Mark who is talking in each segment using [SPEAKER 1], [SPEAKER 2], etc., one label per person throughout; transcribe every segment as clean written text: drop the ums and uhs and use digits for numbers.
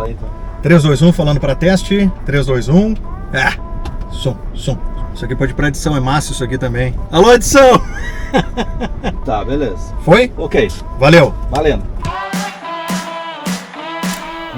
[SPEAKER 1] Fala aí, então.
[SPEAKER 2] 3, 2, 1, falando para teste. 3, 2, 1. Som. Isso aqui pode ir pra edição, é massa isso aqui também. Alô, edição!
[SPEAKER 1] Tá, beleza.
[SPEAKER 2] Foi?
[SPEAKER 1] Ok,
[SPEAKER 2] Valeu!
[SPEAKER 1] valendo.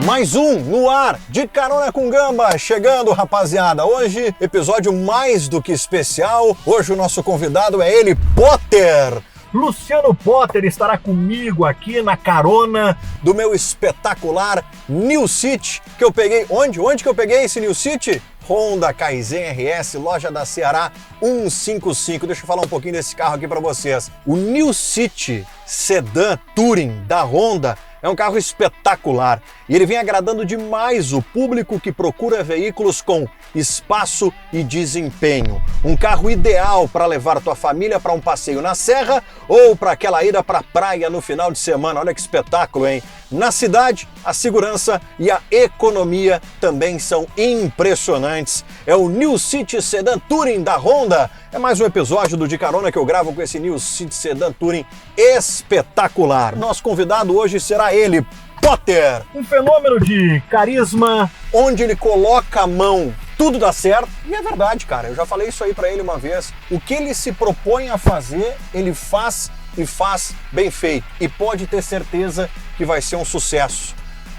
[SPEAKER 3] Mais um no ar, de carona com gamba, chegando, rapaziada. Hoje, episódio mais do que especial. Hoje o nosso convidado é ele, Potter.
[SPEAKER 2] Luciano Potter estará comigo aqui na carona
[SPEAKER 3] Do meu espetacular New City, que eu peguei... Onde que eu peguei esse New City? Honda Kaizen RS, loja da Ceará 155. Deixa eu falar um pouquinho desse carro aqui para vocês. O New City Sedan Touring da Honda é um carro espetacular e ele vem agradando demais o público que procura veículos com espaço e desempenho. Um carro ideal para levar tua família para um passeio na serra ou para aquela ida para a praia no final de semana. Olha que espetáculo, hein? Na cidade, a segurança e a economia também são impressionantes. É o New City Sedan Touring da Honda. É mais um episódio do De Carona que eu gravo com esse New City Sedan Touring espetacular. Nosso convidado hoje será ele, Potter.
[SPEAKER 2] um fenômeno de carisma.
[SPEAKER 3] Onde ele coloca a mão, tudo dá certo. E é verdade, cara. Eu já falei isso aí pra ele uma vez. O que ele se propõe a fazer, ele faz e faz bem feito. E pode ter certeza que vai ser um sucesso.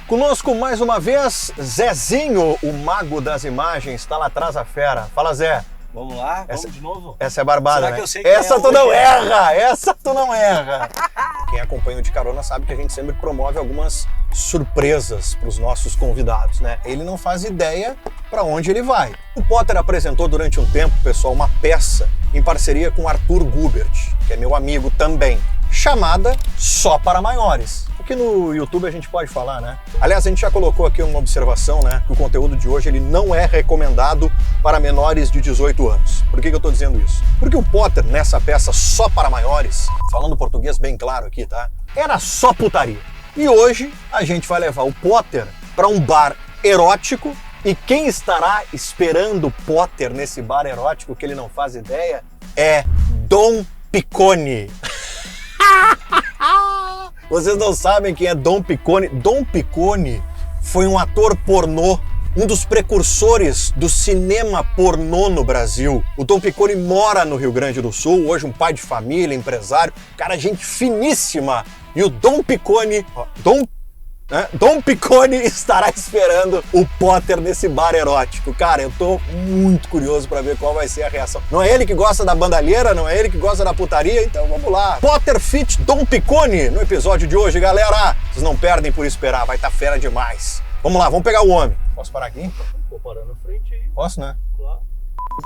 [SPEAKER 3] Conosco mais uma vez, Zezinho, o mago das imagens. Está lá atrás a fera. Fala, Zé.
[SPEAKER 1] Vamos lá,
[SPEAKER 3] Essa-
[SPEAKER 1] vamos de novo?
[SPEAKER 3] Essa é barbada,
[SPEAKER 1] Será
[SPEAKER 3] né?
[SPEAKER 1] que eu sei que
[SPEAKER 3] Essa
[SPEAKER 1] é
[SPEAKER 3] tu não
[SPEAKER 1] hoje?
[SPEAKER 3] erra! Essa tu não erra! Quem acompanha o De Carona sabe que a gente sempre promove algumas surpresas para os nossos convidados, né? Ele não faz ideia para onde ele vai. O Potter apresentou durante um tempo, pessoal, uma peça em parceria com Arthur Gubert, que é meu amigo também, chamada Só para Maiores. O que no YouTube a gente pode falar, né? Aliás, a gente já colocou aqui uma observação, né? Que o conteúdo de hoje ele não é recomendado para menores de 18 anos. Por que eu tô dizendo isso? Porque o Potter, nessa peça Só para Maiores, falando português bem claro aqui, tá? Era só putaria. E hoje a gente vai levar o Potter para um bar erótico. E quem estará esperando o Potter nesse bar erótico que ele não faz ideia é Dom Piccone. Vocês não sabem quem é Dom Piccone? Dom Piccone foi um ator pornô, um dos precursores do cinema pornô no Brasil. O Dom Piccone mora no Rio Grande do Sul, hoje um pai de família, empresário, cara, gente finíssima. E o Dom Piccone, Dom Piccone estará esperando o Potter nesse bar erótico. Cara, eu tô muito curioso pra ver qual vai ser a reação. Não é ele que gosta da bandalheira, não é ele que gosta da putaria, então vamos lá. Potter fit Dom Piccone no episódio de hoje, galera. Vocês não perdem por esperar, vai estar fera demais. Vamos lá, vamos pegar o homem. Posso parar aqui?
[SPEAKER 1] Vou parar na frente aí.
[SPEAKER 3] Posso, né?
[SPEAKER 1] Claro.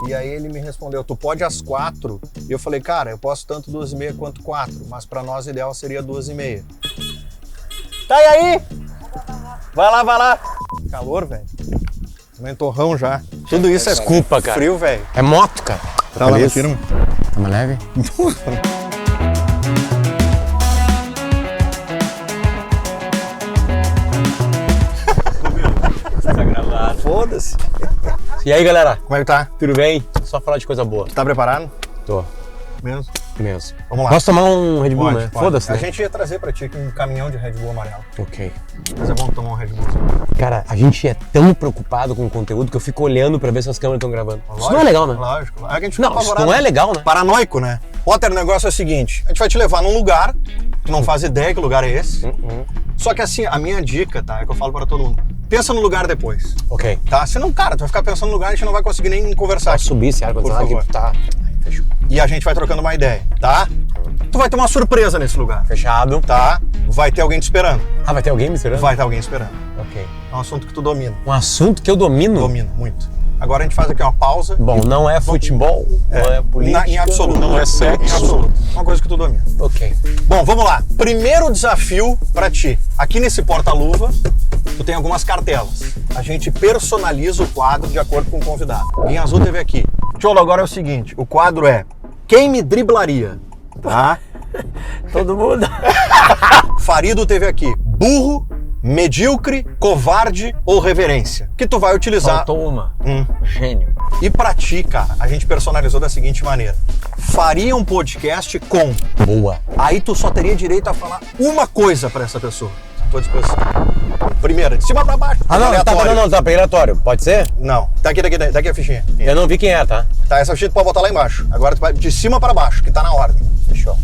[SPEAKER 3] E aí ele me respondeu, tu pode às 4. E eu falei, cara, eu posso tanto 2h30 quanto 4, mas pra nós o ideal seria 2h30. Tá, e aí? Vai lá. Calor, velho. Tomei um torrão já. Tudo isso é
[SPEAKER 4] Desculpa, cara.
[SPEAKER 3] frio, velho.
[SPEAKER 4] É moto, cara.
[SPEAKER 2] Tá lá no firme.
[SPEAKER 4] Tá mais leve?
[SPEAKER 1] Tá gravado.
[SPEAKER 3] Foda-se.
[SPEAKER 4] E aí, galera?
[SPEAKER 3] Como é que tá?
[SPEAKER 4] Tudo bem? Só falar de coisa boa.
[SPEAKER 3] Tá preparado?
[SPEAKER 4] Tô.
[SPEAKER 3] Mesmo?
[SPEAKER 4] Mesmo.
[SPEAKER 3] Vamos lá.
[SPEAKER 4] Posso tomar um Red Bull,
[SPEAKER 3] Pode,
[SPEAKER 4] né?
[SPEAKER 3] pode.
[SPEAKER 4] Foda-se,
[SPEAKER 3] A
[SPEAKER 4] né?
[SPEAKER 3] gente ia trazer pra ti aqui um caminhão de Red Bull amarelo.
[SPEAKER 4] Ok.
[SPEAKER 3] Mas é bom tomar um Red Bull.
[SPEAKER 4] Cara, a gente é tão preocupado com o conteúdo que eu fico olhando pra ver se as câmeras estão gravando. Isso não é legal, né?
[SPEAKER 3] Lógico. A gente fica
[SPEAKER 4] Não, isso
[SPEAKER 3] apavorado.
[SPEAKER 4] não é legal, né?
[SPEAKER 3] Paranoico, né? Potter, o negócio é o seguinte, a gente vai te levar num lugar, tu não faz ideia que lugar é esse, só que assim, a minha dica, tá, é que eu falo para todo mundo, pensa no lugar depois,
[SPEAKER 4] Ok.
[SPEAKER 3] tá? Senão, cara, tu vai ficar pensando no lugar e a gente não vai conseguir nem conversar
[SPEAKER 4] Posso
[SPEAKER 3] aqui.
[SPEAKER 4] subir esse ar-condicionado
[SPEAKER 3] Por
[SPEAKER 4] aqui? Tá. Fechou.
[SPEAKER 3] E a gente vai trocando uma ideia, tá? Tu vai ter uma surpresa nesse lugar,
[SPEAKER 4] Fechado.
[SPEAKER 3] tá? Vai ter alguém te esperando,
[SPEAKER 4] Ah, vai ter alguém me esperando?
[SPEAKER 3] vai ter alguém esperando.
[SPEAKER 4] Ok.
[SPEAKER 3] É um assunto que tu domina,
[SPEAKER 4] Um assunto que eu domino?
[SPEAKER 3] domina muito. Agora a gente faz aqui uma pausa.
[SPEAKER 4] Bom, não é futebol, não é política,
[SPEAKER 3] Em absoluto.
[SPEAKER 4] não é
[SPEAKER 3] Em
[SPEAKER 4] sexo.
[SPEAKER 3] absoluto. Uma coisa que tu domina.
[SPEAKER 4] Ok.
[SPEAKER 3] Bom, vamos lá. Primeiro desafio pra ti. Aqui nesse porta-luva, tu tem algumas cartelas. A gente personaliza o quadro de acordo com o convidado. Em azul teve aqui. Cholo, agora é o seguinte. O quadro é Quem me driblaria? Tá?
[SPEAKER 4] Todo mundo.
[SPEAKER 3] Farido teve aqui. Burro, medíocre, covarde ou reverência? Que tu vai utilizar.
[SPEAKER 4] Faltou uma.
[SPEAKER 3] Hum.
[SPEAKER 4] Gênio.
[SPEAKER 3] E pra ti, cara, a gente personalizou da seguinte maneira. Faria um podcast com...
[SPEAKER 4] Boa.
[SPEAKER 3] Aí tu só teria direito a falar uma coisa pra essa pessoa. À tua disposição. Primeira, de cima pra baixo.
[SPEAKER 4] Ah, não,
[SPEAKER 3] aleatório.
[SPEAKER 4] tá aleatório. Pode ser?
[SPEAKER 3] Não, tá aqui a fichinha.
[SPEAKER 4] Eu não vi quem é, tá?
[SPEAKER 3] Tá, essa ficha tu pode botar lá embaixo. Agora tu vai de cima pra baixo, que tá na ordem. Fechou.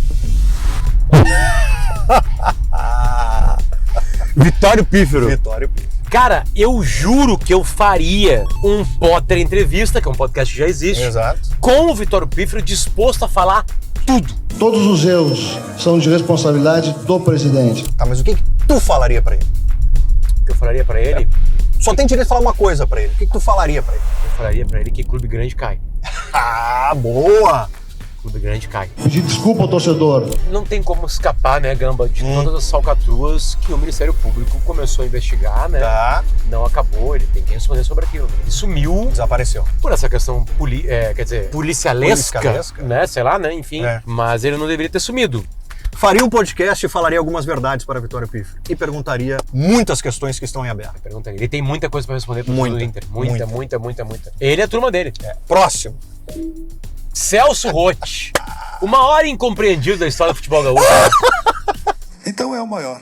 [SPEAKER 4] Vitório Pífero.
[SPEAKER 3] Vitório Pífero.
[SPEAKER 4] Cara, eu juro que eu faria um Potter Entrevista, que é um podcast que já existe,
[SPEAKER 3] Exato.
[SPEAKER 4] com o Vitório Pífero disposto a falar tudo.
[SPEAKER 5] Todos os erros são de responsabilidade do presidente.
[SPEAKER 3] Tá, mas o que tu falaria pra ele?
[SPEAKER 4] O que eu falaria pra ele?
[SPEAKER 3] Só tem direito de falar uma coisa pra ele. O que tu falaria pra ele?
[SPEAKER 4] Eu falaria pra ele que clube grande cai.
[SPEAKER 3] Ah, boa!
[SPEAKER 4] Clube grande cai.
[SPEAKER 5] Pedir desculpa ao torcedor.
[SPEAKER 4] Não tem como escapar, né, Gamba, de todas as falcatruas que o Ministério Público começou a investigar, né?
[SPEAKER 3] Tá.
[SPEAKER 4] Não acabou, ele tem que responder sobre aquilo. Ele sumiu
[SPEAKER 3] Desapareceu.
[SPEAKER 4] por essa questão, policialesca,
[SPEAKER 3] Policialesca.
[SPEAKER 4] né? Sei lá, né? Enfim.
[SPEAKER 3] É.
[SPEAKER 4] Mas ele não deveria ter sumido.
[SPEAKER 3] Faria um podcast e falaria algumas verdades para Vitório Pífero. E perguntaria muitas questões que estão em aberto.
[SPEAKER 4] Pergunta aí. Ele tem muita coisa pra responder pro
[SPEAKER 3] Muita,
[SPEAKER 4] do Inter.
[SPEAKER 3] muita.
[SPEAKER 4] Muita. Ele é a turma dele.
[SPEAKER 3] Próximo.
[SPEAKER 4] Celso Roth. O maior incompreendido da história do futebol gaúcho.
[SPEAKER 6] Então é o maior,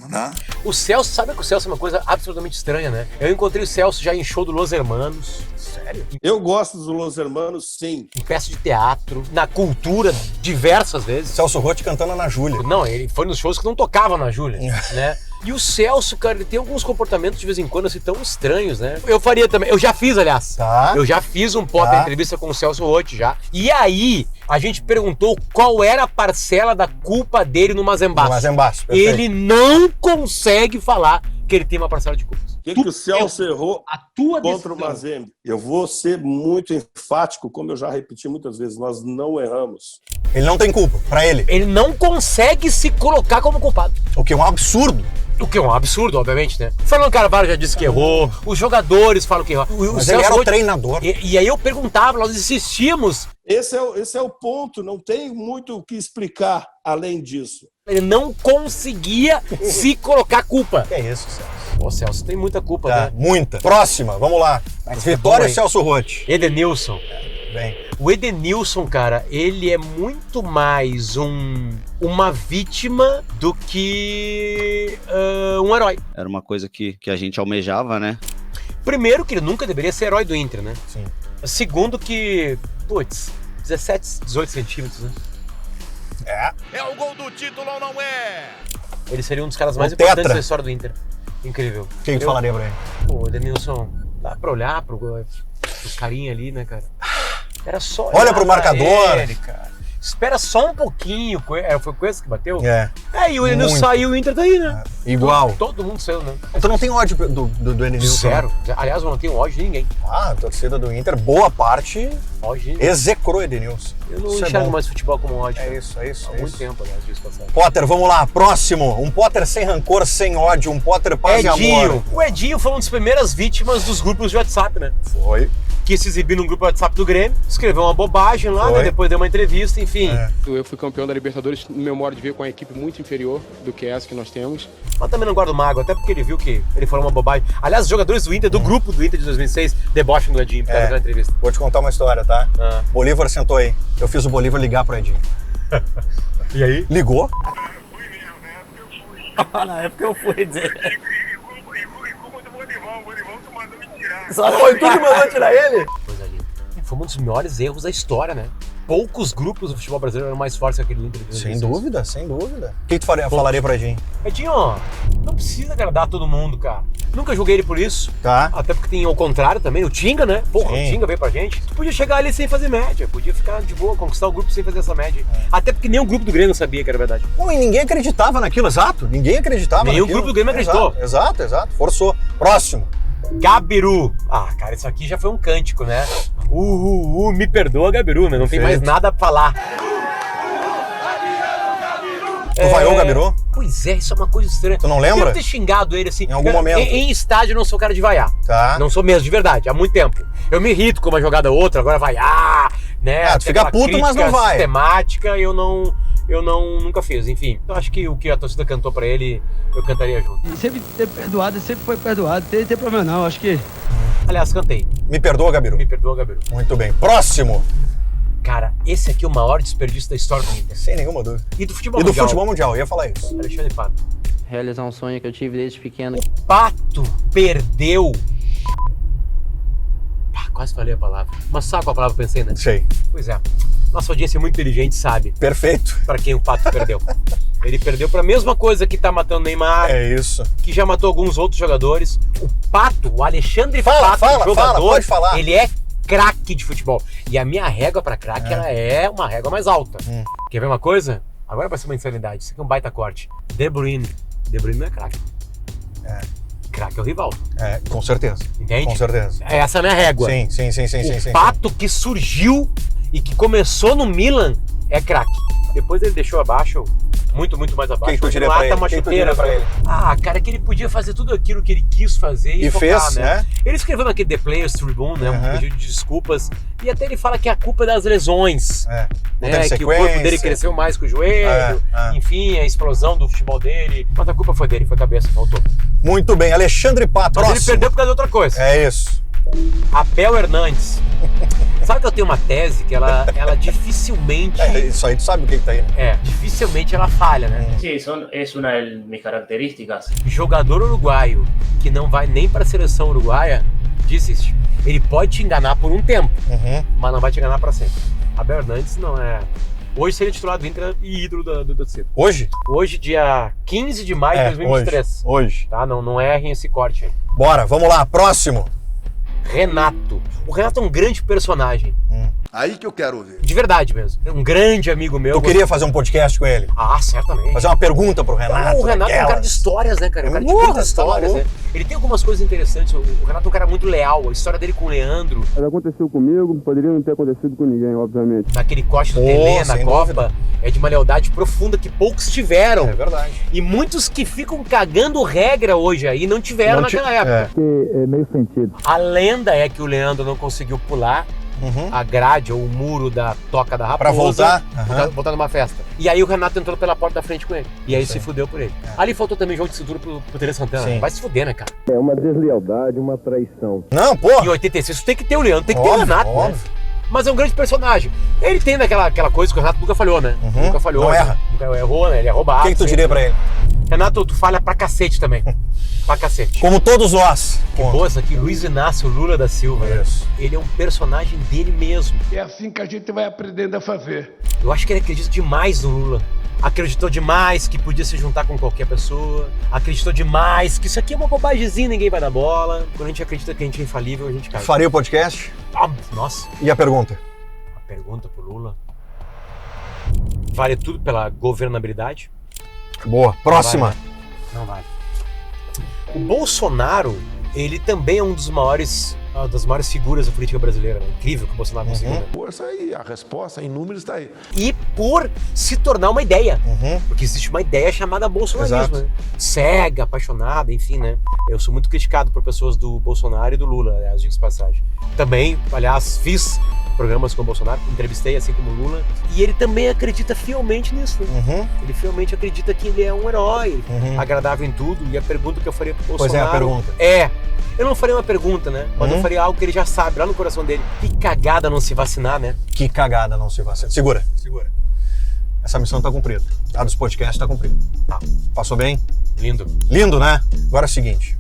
[SPEAKER 6] né?
[SPEAKER 4] O Celso, sabe que o Celso é uma coisa absolutamente estranha, né? Eu encontrei o Celso já em show do Los Hermanos. Sério?
[SPEAKER 7] Eu gosto dos Los Hermanos, sim.
[SPEAKER 4] Em peça de teatro, na cultura, diversas vezes.
[SPEAKER 3] Celso Roth cantando na Júlia.
[SPEAKER 4] Não, ele foi nos shows que não tocavam na Júlia, né? E o Celso, cara, ele tem alguns comportamentos de vez em quando assim tão estranhos, né? Eu faria também, eu já fiz, aliás.
[SPEAKER 3] Tá.
[SPEAKER 4] Eu já fiz um Potter entrevista com o Celso Roth já. E aí, a gente perguntou qual era a parcela da culpa dele no Mazembaço.
[SPEAKER 3] No Mazembaço, perfeito.
[SPEAKER 4] Ele não consegue falar que ele tem uma parcela de culpas.
[SPEAKER 7] O que o Celso errou
[SPEAKER 4] A tua
[SPEAKER 7] contra o
[SPEAKER 4] decisão.
[SPEAKER 7] Mazembe? Eu vou ser muito enfático, como eu já repeti muitas vezes, nós não erramos.
[SPEAKER 3] Ele não tem culpa, pra ele.
[SPEAKER 4] Ele não consegue se colocar como culpado.
[SPEAKER 3] O que é um absurdo.
[SPEAKER 4] O que é um absurdo, obviamente, né? Fernando Carvalho já disse que errou, os jogadores falam que errou.
[SPEAKER 3] Mas ele era o treinador.
[SPEAKER 4] E aí eu perguntava, nós insistimos,
[SPEAKER 7] Esse é o ponto, não tem muito o que explicar além disso.
[SPEAKER 4] ele não conseguia se colocar culpa.
[SPEAKER 3] Que é isso, Celso?
[SPEAKER 4] Ô, Celso, tem muita culpa,
[SPEAKER 3] Tá,
[SPEAKER 4] né?
[SPEAKER 3] muita. Próxima, vamos lá. Vitória
[SPEAKER 4] bom, hein?
[SPEAKER 3] Celso Roth.
[SPEAKER 4] Edenilson.
[SPEAKER 3] Vem.
[SPEAKER 4] O Edenilson, cara, ele é muito mais uma vítima do que um herói.
[SPEAKER 8] Era uma coisa que a gente almejava, né?
[SPEAKER 4] Primeiro, que ele nunca deveria ser herói do Inter, né?
[SPEAKER 3] Sim.
[SPEAKER 4] Segundo, que, 17, 18 centímetros, né?
[SPEAKER 6] É o gol do título ou não é?
[SPEAKER 4] Ele seria um dos caras mais
[SPEAKER 3] O
[SPEAKER 4] importantes
[SPEAKER 3] tetra.
[SPEAKER 4] da história do Inter. Incrível.
[SPEAKER 3] Quem tu falaria pra ele?
[SPEAKER 4] Pô, Edenilson, dá pra olhar pros carinha ali, né, cara? Era só
[SPEAKER 3] Olha
[SPEAKER 4] olhar
[SPEAKER 3] pro
[SPEAKER 4] pra
[SPEAKER 3] marcador.
[SPEAKER 4] ele, cara. Espera só um pouquinho. Foi Coisa que bateu?
[SPEAKER 3] É.
[SPEAKER 4] E o Edenilson
[SPEAKER 3] Muito.
[SPEAKER 4] saiu, o Inter tá aí, né?
[SPEAKER 3] Igual.
[SPEAKER 4] Todo mundo saiu, né?
[SPEAKER 3] Tu não tem ódio do Edenilson?
[SPEAKER 4] Zero. Aliás, eu não tenho ódio de ninguém.
[SPEAKER 3] Ah, a torcida do Inter, boa parte,
[SPEAKER 4] Ódio de ninguém.
[SPEAKER 3] execrou Edenilson.
[SPEAKER 4] Eu não
[SPEAKER 3] Isso é
[SPEAKER 4] enxergo
[SPEAKER 3] bom.
[SPEAKER 4] mais futebol como ódio.
[SPEAKER 3] É
[SPEAKER 4] cara.
[SPEAKER 3] isso, é isso.
[SPEAKER 4] Há
[SPEAKER 3] é
[SPEAKER 4] muito
[SPEAKER 3] isso.
[SPEAKER 4] tempo, aliás, disso passado.
[SPEAKER 3] Potter, vamos lá. Próximo. Um Potter sem rancor, sem ódio. Um Potter paz e amor.
[SPEAKER 4] Edinho. O Edinho foi uma das primeiras vítimas dos grupos de WhatsApp, né?
[SPEAKER 3] Foi.
[SPEAKER 4] Que se exibiu no grupo WhatsApp do Grêmio, escreveu uma bobagem lá,
[SPEAKER 3] Foi.
[SPEAKER 4] né? Depois deu uma entrevista, enfim.
[SPEAKER 9] Eu fui campeão da Libertadores no meu modo de ver com a equipe muito inferior do que essa que nós temos.
[SPEAKER 4] Mas também não guarda o mago, até porque ele viu que ele falou uma bobagem. Aliás, os jogadores do Inter, do grupo do Inter de 2006, debocham do Edinho por causa daquela entrevista.
[SPEAKER 3] Vou te contar uma história, tá?
[SPEAKER 4] Ah.
[SPEAKER 3] Bolívar sentou aí. Eu fiz o Bolívar ligar pro Edinho.
[SPEAKER 4] E aí?
[SPEAKER 3] Ligou?
[SPEAKER 4] Na época eu fui dizer.
[SPEAKER 3] Foi tu que mandou tirar ele?
[SPEAKER 4] Coisa linda. Foi um dos maiores erros da história, né? Poucos grupos do futebol brasileiro eram mais fortes que aquele Inter de 2006.
[SPEAKER 3] Sem dúvida, sem dúvida. O que tu falaria pro Edinho?
[SPEAKER 4] Edinho, ó, não precisa agradar todo mundo, cara. Nunca julguei ele por isso.
[SPEAKER 3] Tá.
[SPEAKER 4] Até porque tem ao contrário também, o Tinga, né? Porra,
[SPEAKER 3] Sim.
[SPEAKER 4] o Tinga veio pra gente. Tu podia chegar ali sem fazer média, podia ficar de boa, conquistar o grupo sem fazer essa média. Até porque nem o grupo do Grêmio sabia que era verdade.
[SPEAKER 3] Pô, e ninguém acreditava naquilo, exato. Ninguém acreditava
[SPEAKER 4] Nenhum
[SPEAKER 3] naquilo.
[SPEAKER 4] grupo do Grêmio acreditou.
[SPEAKER 3] Exato. Forçou. Próximo.
[SPEAKER 4] Gabiru. Ah, cara, isso aqui já foi um cântico, né? Me perdoa, Gabiru, né? Não tem mais
[SPEAKER 3] Perfeito.
[SPEAKER 4] nada pra falar.
[SPEAKER 3] Tu vaiou o Gabiru?
[SPEAKER 4] Pois é, isso é uma coisa estranha.
[SPEAKER 3] Tu não lembra?
[SPEAKER 4] Eu devo ter xingado ele assim.
[SPEAKER 3] Em algum momento.
[SPEAKER 4] Em estádio eu não sou cara de vaiar.
[SPEAKER 3] Tá.
[SPEAKER 4] Não sou mesmo, de verdade, há muito tempo. Eu me irrito com uma jogada ou outra, agora vaiar, né?
[SPEAKER 3] Ah, tu fica
[SPEAKER 4] Aquela
[SPEAKER 3] puto, mas não
[SPEAKER 4] crítica
[SPEAKER 3] vai.
[SPEAKER 4] sistemática, eu nunca fiz. Enfim, eu acho que o que a torcida cantou pra ele, eu cantaria junto.
[SPEAKER 10] Sempre ter perdoado, sempre foi perdoado. Não tem problema não, acho que...
[SPEAKER 4] Aliás, cantei.
[SPEAKER 3] Me perdoa, Gabiru.
[SPEAKER 4] Me perdoa, Gabiru.
[SPEAKER 3] Muito bem. Próximo.
[SPEAKER 4] Cara, esse aqui é o maior desperdício da história do Inter.
[SPEAKER 3] Sem nenhuma dúvida.
[SPEAKER 4] E do futebol
[SPEAKER 3] E do
[SPEAKER 4] mundial.
[SPEAKER 3] futebol mundial, eu ia falar isso.
[SPEAKER 4] Alexandre Pato.
[SPEAKER 10] realizar um sonho que eu tive desde pequeno.
[SPEAKER 4] Pato perdeu. Quase falei a palavra. Mas sabe qual a palavra que eu pensei, né?
[SPEAKER 3] Sei.
[SPEAKER 4] Pois é. Nossa audiência é muito inteligente, sabe?
[SPEAKER 3] Perfeito.
[SPEAKER 4] Pra quem o Pato perdeu. Ele perdeu pra mesma coisa que tá matando o Neymar.
[SPEAKER 3] É isso.
[SPEAKER 4] Que já matou alguns outros jogadores. O Pato, o Alexandre
[SPEAKER 3] Fala,
[SPEAKER 4] Pato, jogador,
[SPEAKER 3] pode falar.
[SPEAKER 4] ele é craque de futebol. E a minha régua pra craque, ela é uma régua mais alta. Quer ver uma coisa? Agora vai ser uma insanidade. Isso aqui é um baita corte. De Bruyne. De Bruyne não é craque. Craque é o rival.
[SPEAKER 3] Com certeza.
[SPEAKER 4] Entende?
[SPEAKER 3] Com certeza.
[SPEAKER 4] Essa é a minha régua.
[SPEAKER 3] Sim.
[SPEAKER 4] O Pato que surgiu e que começou no Milan é craque. Depois ele deixou abaixo, muito mais abaixo.
[SPEAKER 3] Quem tu diria pra ele? Quem tu diria pra ele?
[SPEAKER 4] Cara, que ele podia fazer tudo aquilo que ele quis fazer e focar,
[SPEAKER 3] fez,
[SPEAKER 4] né? Ele escreveu naquele The Players Tribune, né? Um pedido de desculpas. E até ele fala que a culpa é das lesões. Né? Que o corpo dele cresceu mais que o joelho. Enfim, a explosão do futebol dele. Mas a culpa foi dele, foi a cabeça, faltou.
[SPEAKER 3] Muito bem, Alexandre Pato.
[SPEAKER 4] Mas ele perdeu por causa de outra coisa.
[SPEAKER 3] É isso.
[SPEAKER 4] Abel Hernandes. Sabe que eu tenho uma tese que ela dificilmente...
[SPEAKER 3] Isso aí tu sabe o que tá aí.
[SPEAKER 4] Dificilmente ela falha, né?
[SPEAKER 11] Sí, es una de mis características.
[SPEAKER 4] Jogador uruguaio que não vai nem para a seleção uruguaia, desiste. Ele pode te enganar por um tempo, mas não vai te enganar para sempre. Abel Hernandes não é... Hoje seria titular do Inter e ídolo do torcida.
[SPEAKER 3] Hoje?
[SPEAKER 4] Hoje, dia 15 de maio de 2023.
[SPEAKER 3] Hoje.
[SPEAKER 4] Tá? Não errem esse corte aí.
[SPEAKER 3] Bora, vamos lá, próximo.
[SPEAKER 4] Renato. O Renato é um grande personagem.
[SPEAKER 6] Aí que eu quero ouvir.
[SPEAKER 4] De verdade mesmo. É um grande amigo meu.
[SPEAKER 3] Tu queria fazer um podcast com ele?
[SPEAKER 4] Certamente.
[SPEAKER 3] Fazer uma pergunta pro Renato.
[SPEAKER 4] O Renato é um cara de histórias, né, cara? Um cara de muitas histórias, né? Ele tem algumas coisas interessantes. O Renato é um cara muito leal. A história dele com o Leandro.
[SPEAKER 9] Aconteceu comigo, poderia não ter acontecido com ninguém, obviamente.
[SPEAKER 4] Naquele corte do Tele na Copa, é de uma lealdade profunda que poucos tiveram.
[SPEAKER 3] É verdade.
[SPEAKER 4] E muitos que ficam cagando regra hoje aí não tiveram naquela época.
[SPEAKER 9] É meio sentido.
[SPEAKER 4] A lenda é que o Leandro não conseguiu pular a grade ou o muro da Toca da Raposa pra voltar numa festa. E aí o Renato entrou pela porta da frente com ele. E aí se fudeu por ele. Ali faltou também jogo de cintura pro Tele Santana.
[SPEAKER 3] Sim.
[SPEAKER 4] Vai se fuder, né, cara?
[SPEAKER 9] É uma deslealdade, uma traição.
[SPEAKER 3] Não, pô.
[SPEAKER 4] Em 86 tem que ter o Leandro, tem que ter o Renato, né? Mas é um grande personagem. Ele tem aquela coisa que o Renato nunca falhou, né? Nunca falhou.
[SPEAKER 3] Não erra.
[SPEAKER 4] Nunca errou, né? Ele é roubado.
[SPEAKER 3] O que tu diria pra ele?
[SPEAKER 4] Renato, tu falha pra cacete também. Pra cacete.
[SPEAKER 3] Como todos nós.
[SPEAKER 4] Que boa essa aqui, Luiz Inácio Lula da Silva.
[SPEAKER 3] Isso.
[SPEAKER 4] Ele é um personagem dele mesmo.
[SPEAKER 9] É assim que a gente vai aprendendo a fazer.
[SPEAKER 4] Eu acho que ele acredita demais no Lula. Acreditou demais que podia se juntar com qualquer pessoa. Acreditou demais que isso aqui é uma bobagemzinha, ninguém vai dar bola. Quando a gente acredita que a gente é infalível, a gente cai.
[SPEAKER 3] Faria o podcast?
[SPEAKER 4] Nossa.
[SPEAKER 3] E a pergunta?
[SPEAKER 4] A pergunta pro Lula. Vale tudo pela governabilidade?
[SPEAKER 3] Boa. Próxima.
[SPEAKER 4] Não vale. O Bolsonaro, ele também é um dos maiores, das maiores figuras da política brasileira. Né? Incrível que o Bolsonaro conseguiu. Né?
[SPEAKER 6] Essa aí, a resposta em números está aí.
[SPEAKER 4] E por se tornar uma ideia. Porque existe uma ideia chamada bolsonarismo. Né? Cega, apaixonada, enfim, né? Eu sou muito criticado por pessoas do Bolsonaro e do Lula, aliás, digo-se passagem. Também, aliás, fiz programas com o Bolsonaro, entrevistei assim como o Lula, e ele também acredita fielmente nisso. Né? Ele fielmente acredita que ele é um herói, agradável em tudo, e a pergunta que eu faria pro Bolsonaro...
[SPEAKER 3] Pois é, a pergunta.
[SPEAKER 4] Eu não faria uma pergunta, né? Mas eu faria algo que ele já sabe, lá no coração dele. Que cagada não se vacinar, né?
[SPEAKER 3] Que cagada não se vacinar. Segura. Essa missão tá cumprida. A dos podcasts tá cumprida.
[SPEAKER 4] Tá.
[SPEAKER 3] Passou bem?
[SPEAKER 4] Lindo.
[SPEAKER 3] Lindo, né? Agora é o seguinte.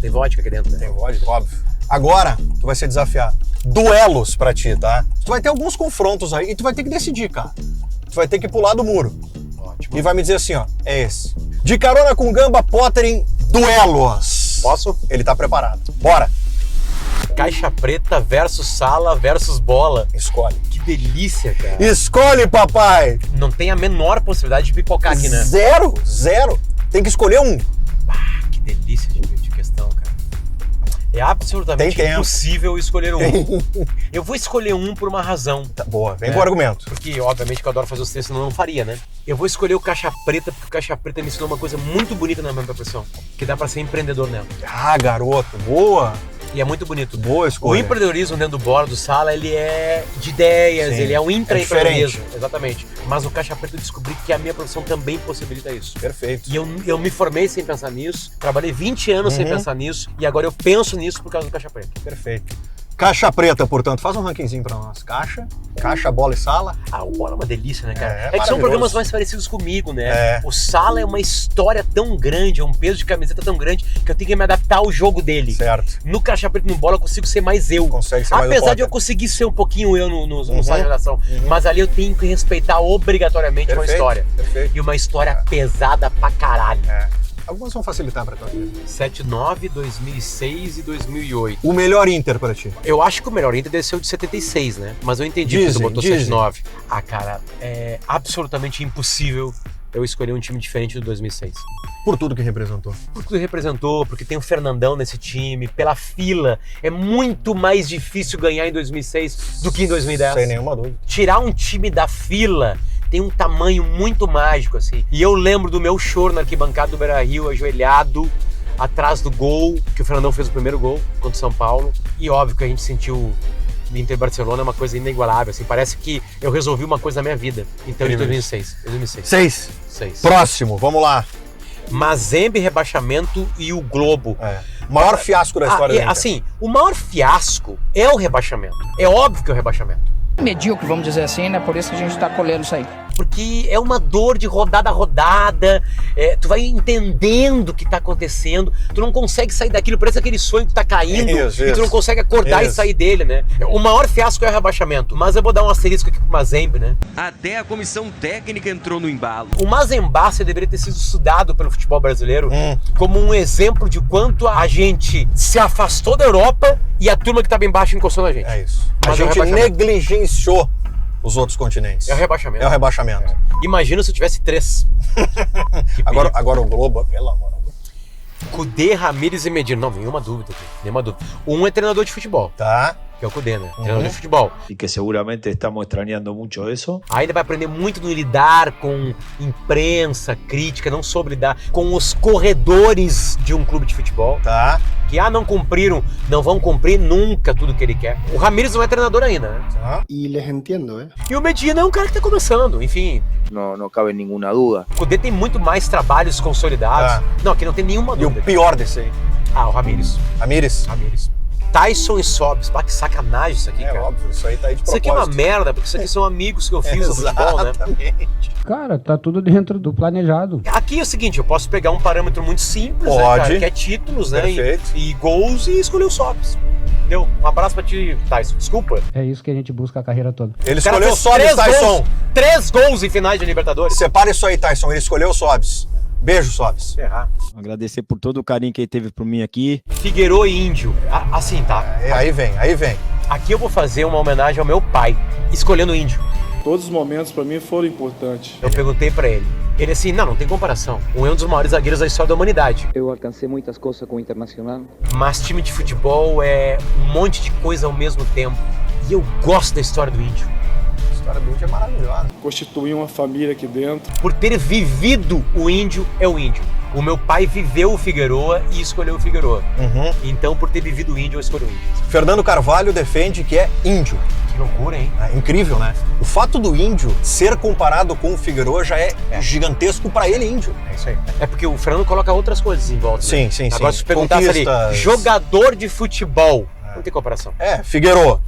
[SPEAKER 4] Tem vodka aqui dentro, né?
[SPEAKER 3] Tem vodka, óbvio. Agora, tu vai ser desafiado. Duelos pra ti, tá? Tu vai ter alguns confrontos aí e tu vai ter que decidir, cara. Tu vai ter que pular do muro.
[SPEAKER 4] Ótimo.
[SPEAKER 3] E vai me dizer assim, ó, é esse. De carona com Gamba Pottering, duelos.
[SPEAKER 4] Posso?
[SPEAKER 3] Ele tá preparado. Bora.
[SPEAKER 4] Caixa preta versus sala versus bola.
[SPEAKER 3] Escolhe.
[SPEAKER 4] Que delícia, cara.
[SPEAKER 3] Escolhe, papai.
[SPEAKER 4] Não tem a menor possibilidade de pipocar aqui, né?
[SPEAKER 3] Zero. Tem que escolher um.
[SPEAKER 4] Que delícia de questão, cara. É absolutamente impossível escolher um. Eu vou escolher um por uma razão.
[SPEAKER 3] Tá, boa, vem com o argumento.
[SPEAKER 4] Porque, obviamente, que eu adoro fazer os textos, senão eu não faria, né? Eu vou escolher o Caixa Preta, porque o Caixa Preta me ensinou uma coisa muito bonita na minha profissão. Que dá pra ser empreendedor nela.
[SPEAKER 3] Ah, garoto, boa.
[SPEAKER 4] E é muito bonito.
[SPEAKER 3] Boa escolha.
[SPEAKER 4] O empreendedorismo dentro do Bola, do Sala, ele é de ideias,
[SPEAKER 3] Sim.
[SPEAKER 4] ele é um intraempreendedorismo.
[SPEAKER 3] É
[SPEAKER 4] exatamente. Mas o Caixa Preta eu descobri que a minha profissão também possibilita isso.
[SPEAKER 3] Perfeito.
[SPEAKER 4] E eu me formei sem pensar nisso, trabalhei 20 anos sem pensar nisso, e agora eu penso nisso por causa do Caixa Preta.
[SPEAKER 3] Perfeito. Caixa preta, portanto, faz um rankingzinho pra nós. Caixa, bola e sala.
[SPEAKER 4] O Bola é uma delícia, né, cara?
[SPEAKER 3] É
[SPEAKER 4] que são
[SPEAKER 3] maravilhoso.
[SPEAKER 4] programas mais parecidos comigo, né? O Sala é uma história tão grande, é um peso de camiseta tão grande que eu tenho que me adaptar ao jogo dele.
[SPEAKER 3] Certo.
[SPEAKER 4] No Caixa Preta e no Bola eu consigo ser mais eu.
[SPEAKER 3] Consegue ser mais
[SPEAKER 4] Apesar
[SPEAKER 3] o
[SPEAKER 4] de eu
[SPEAKER 3] Potter.
[SPEAKER 4] conseguir ser um pouquinho eu no sala de redação. Mas ali eu tenho que respeitar obrigatoriamente uma história.
[SPEAKER 3] Perfeito.
[SPEAKER 4] E uma história pesada pra caralho.
[SPEAKER 3] Algumas vão facilitar pra tua vida.
[SPEAKER 4] 79, 2006 e 2008.
[SPEAKER 3] O melhor Inter pra ti?
[SPEAKER 4] Eu acho que o melhor Inter desceu de 76, né? Mas eu entendi quando botou 79. Cara, é absolutamente impossível eu escolher um time diferente do 2006.
[SPEAKER 3] Por tudo que representou.
[SPEAKER 4] Por tudo que representou, porque tem o Fernandão nesse time, pela fila. É muito mais difícil ganhar em 2006 do que em 2010.
[SPEAKER 3] Sem nenhuma dúvida.
[SPEAKER 4] Tirar um time da fila tem um tamanho muito mágico, assim. E eu lembro do meu choro na arquibancada do Beira-Rio, ajoelhado, atrás do gol, que o Fernandão fez o primeiro gol contra o São Paulo. E óbvio que a gente sentiu o Inter e Barcelona uma coisa inigualável, assim. Parece que eu resolvi uma coisa na minha vida. Então, em 2006.
[SPEAKER 3] 6. Próximo, vamos lá.
[SPEAKER 4] Mazembe, rebaixamento e o Globo.
[SPEAKER 3] Maior fiasco da história do Inter.
[SPEAKER 4] Assim, o maior fiasco é o rebaixamento. É óbvio que é o rebaixamento.
[SPEAKER 12] Medíocre, vamos dizer assim, né? Por isso que a gente tá colhendo isso aí.
[SPEAKER 4] Porque é uma dor de rodada a rodada, tu vai entendendo o que tá acontecendo, tu não consegue sair daquilo, parece aquele sonho que tá caindo e tu não consegue acordar e sair dele, né? O maior fiasco é o rebaixamento, mas eu vou dar um asterisco aqui pro Mazembe, né?
[SPEAKER 13] Até a comissão técnica entrou no embalo.
[SPEAKER 4] O Mazembaço deveria ter sido estudado pelo futebol brasileiro como um exemplo de quanto a gente se afastou da Europa e a turma que tava embaixo encostou na gente.
[SPEAKER 3] É isso.
[SPEAKER 4] Mas
[SPEAKER 3] a gente negligenciou os outros continentes.
[SPEAKER 4] É o rebaixamento.
[SPEAKER 3] É o rebaixamento.
[SPEAKER 4] Imagina se eu tivesse 3.
[SPEAKER 3] Agora o Globo, pelo amor.
[SPEAKER 4] Kudê, Ramírez e Medina. Não, nenhuma dúvida. Um é treinador de futebol.
[SPEAKER 3] Tá.
[SPEAKER 4] Que é o Kudê, né? Treinador de futebol.
[SPEAKER 14] E que seguramente estamos extrañando muito isso.
[SPEAKER 4] Ainda vai aprender muito no lidar com imprensa, crítica, não soube lidar com os corredores de um clube de futebol.
[SPEAKER 3] Tá.
[SPEAKER 4] Que não cumpriram, não vão cumprir nunca tudo que ele quer. O Ramírez não é treinador ainda, né?
[SPEAKER 5] E les entendo,
[SPEAKER 4] E o Medina é um cara que tá começando, enfim.
[SPEAKER 14] Não cabe nenhuma dúvida.
[SPEAKER 4] O Kudê tem muito mais trabalhos consolidados. Não, aqui não tem nenhuma dúvida.
[SPEAKER 3] E o pior desse aí?
[SPEAKER 4] O Ramírez.
[SPEAKER 3] Ramírez?
[SPEAKER 4] Tyson e Sobs. Que sacanagem isso aqui, cara.
[SPEAKER 3] É óbvio, isso aí tá aí de propósito.
[SPEAKER 4] Isso aqui é uma merda, porque isso aqui são amigos que eu fiz no futebol, né?
[SPEAKER 10] Cara, tá tudo dentro do planejado.
[SPEAKER 4] Aqui é o seguinte, eu posso pegar um parâmetro muito simples,
[SPEAKER 3] Pode.
[SPEAKER 4] né, cara, que é títulos, né? E gols e escolher o Sobs. Deu? Um abraço pra ti, Tyson. Desculpa.
[SPEAKER 10] É isso que a gente busca a carreira toda.
[SPEAKER 3] Ele escolheu o Sobs, Tyson.
[SPEAKER 4] 3 gols em finais de Libertadores.
[SPEAKER 3] Separa isso aí, Tyson. Ele escolheu o Sobs. Beijo, Sobs.
[SPEAKER 14] Agradecer por todo o carinho que ele teve por mim aqui.
[SPEAKER 4] Figueiró e Índio. Assim, tá?
[SPEAKER 3] Aí vem.
[SPEAKER 4] Aqui eu vou fazer uma homenagem ao meu pai, escolhendo o Índio.
[SPEAKER 15] Todos os momentos pra mim foram importantes.
[SPEAKER 4] Eu perguntei pra ele. Ele assim, não tem comparação. É um dos maiores zagueiros da história da humanidade.
[SPEAKER 12] Eu alcancei muitas coisas com o Internacional.
[SPEAKER 4] Mas time de futebol é um monte de coisa ao mesmo tempo. E eu gosto da história do Índio.
[SPEAKER 3] A história do Índio é maravilhosa.
[SPEAKER 15] Constituí uma família aqui dentro.
[SPEAKER 4] Por ter vivido o Índio, é o Índio. O meu pai viveu o Figueiró e escolheu o Figueiró. Então, por ter vivido o Índio, eu escolhi o Índio.
[SPEAKER 3] Fernando Carvalho defende que é índio.
[SPEAKER 4] Que loucura, hein?
[SPEAKER 3] É incrível, né? O fato do índio ser comparado com o Figueiró já é gigantesco pra ele, índio.
[SPEAKER 4] É isso aí. É porque o Fernando coloca outras coisas em volta.
[SPEAKER 3] Sim,
[SPEAKER 4] né?
[SPEAKER 3] sim.
[SPEAKER 4] Agora, se perguntasse ali, jogador de futebol, não tem comparação.
[SPEAKER 3] Figueiró.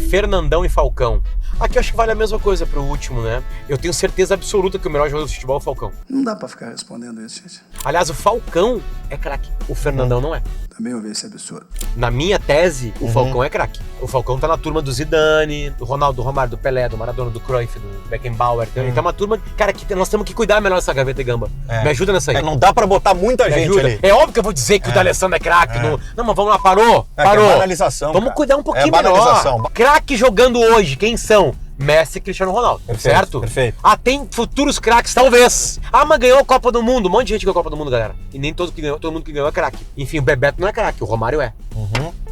[SPEAKER 4] Fernandão e Falcão. Aqui eu acho que vale a mesma coisa pro último, né? Eu tenho certeza absoluta que o melhor jogador de futebol é o Falcão.
[SPEAKER 5] Não dá pra ficar respondendo isso, gente.
[SPEAKER 4] Aliás, o Falcão é craque. O Fernandão não é.
[SPEAKER 5] Também ouvi esse absurdo.
[SPEAKER 4] Na minha tese, o Falcão é craque. O Falcão tá na turma do Zidane, do Ronaldo, do Romário, do Pelé, do Maradona, do Cruyff, do Beckenbauer. Então é uma turma, cara, que nós temos que cuidar melhor dessa gaveta de gamba. Me ajuda nessa aí.
[SPEAKER 3] Não dá pra botar muita gente ali.
[SPEAKER 4] É óbvio que eu vou dizer que o D'Alessandro é craque. Não, mas vamos lá, parou.
[SPEAKER 3] É banalização,
[SPEAKER 4] vamos cuidar um pouquinho
[SPEAKER 3] banalização.
[SPEAKER 4] melhor. Craque jogando hoje, quem são? Messi e Cristiano Ronaldo, certo?
[SPEAKER 3] Perfeito.
[SPEAKER 4] Tem futuros craques, talvez. Mas ganhou a Copa do Mundo. Um monte de gente ganhou a Copa do Mundo, galera. E nem todo mundo que ganhou é craque. Enfim, o Bebeto não é craque, o Romário é.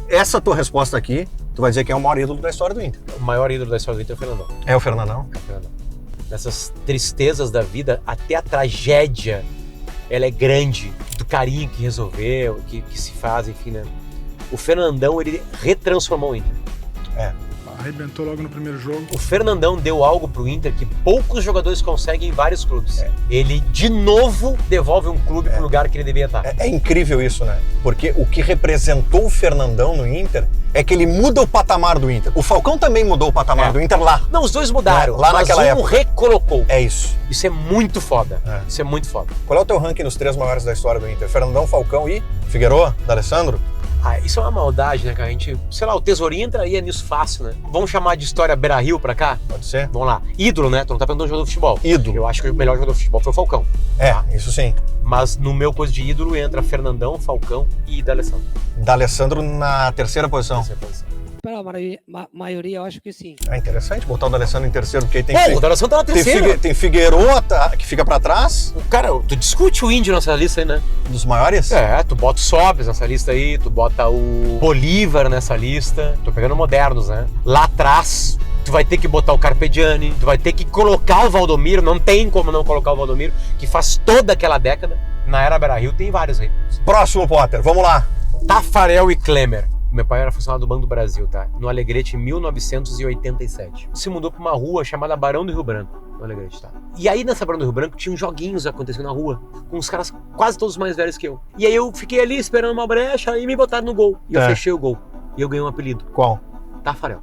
[SPEAKER 3] Essa tua resposta aqui, tu vai dizer que é o maior ídolo da história do Inter.
[SPEAKER 4] O maior ídolo da história do Inter é o Fernandão.
[SPEAKER 3] É o Fernandão?
[SPEAKER 4] É o Fernandão. Nessas tristezas da vida, até a tragédia, ela é grande. Do carinho que resolveu, que se faz, enfim, né? O Fernandão, ele retransformou o Inter.
[SPEAKER 15] Arrebentou logo no primeiro jogo.
[SPEAKER 4] O Fernandão deu algo pro Inter que poucos jogadores conseguem em vários clubes. Ele, de novo, devolve um clube pro lugar que ele devia estar.
[SPEAKER 3] É incrível isso, né? Porque o que representou o Fernandão no Inter é que ele muda o patamar do Inter. O Falcão também mudou o patamar do Inter lá.
[SPEAKER 4] Não, os dois mudaram.
[SPEAKER 3] Lá
[SPEAKER 4] mas
[SPEAKER 3] naquela época.
[SPEAKER 4] Recolocou.
[SPEAKER 3] É isso.
[SPEAKER 4] Isso é muito foda. Isso é muito foda.
[SPEAKER 3] Qual é o teu ranking nos 3 maiores da história do Inter? Fernandão, Falcão e Figueroa, D'Alessandro?
[SPEAKER 4] Isso é uma maldade, né, cara? A gente, sei lá, o Tesourinho entraria nisso fácil, né? Vamos chamar de história Beira-Rio pra cá?
[SPEAKER 3] Pode ser.
[SPEAKER 4] Vamos lá. Ídolo, né? Tu não tá perguntando jogador de futebol.
[SPEAKER 3] Ídolo.
[SPEAKER 4] Eu acho que o melhor jogador de futebol foi o Falcão.
[SPEAKER 3] Isso sim.
[SPEAKER 4] Mas no meu coisa de ídolo entra Fernandão, Falcão e D'Alessandro.
[SPEAKER 3] D'Alessandro na terceira posição.
[SPEAKER 10] Pela maioria, eu acho que sim.
[SPEAKER 3] É interessante botar o D'Alessandro em terceiro, porque aí tem...
[SPEAKER 4] o D'Alessandro tá na terceira.
[SPEAKER 3] Tem Figueroa, que fica pra trás.
[SPEAKER 4] Cara, tu discute o Índio nessa lista aí, né?
[SPEAKER 3] Dos maiores?
[SPEAKER 4] Tu bota o Sobes nessa lista aí, tu bota o Bolívar nessa lista. Tô pegando modernos, né? Lá atrás, tu vai ter que botar o Carpegiani, tu vai ter que colocar o Valdomiro, não tem como não colocar o Valdomiro, que faz toda aquela década. Na era Beira-Rio tem vários aí.
[SPEAKER 3] Próximo, Potter, vamos lá.
[SPEAKER 4] Tafarel e Klemer. Meu pai era funcionário do Banco do Brasil, tá? No Alegrete, em 1987. Se mudou pra uma rua chamada Barão do Rio Branco, no Alegrete, tá? E aí, nessa Barão do Rio Branco, tinha uns joguinhos acontecendo na rua, com uns caras quase todos mais velhos que eu. E aí eu fiquei ali esperando uma brecha e me botaram no gol. E eu fechei o gol. E eu ganhei um apelido.
[SPEAKER 3] Qual?
[SPEAKER 4] Tafarel.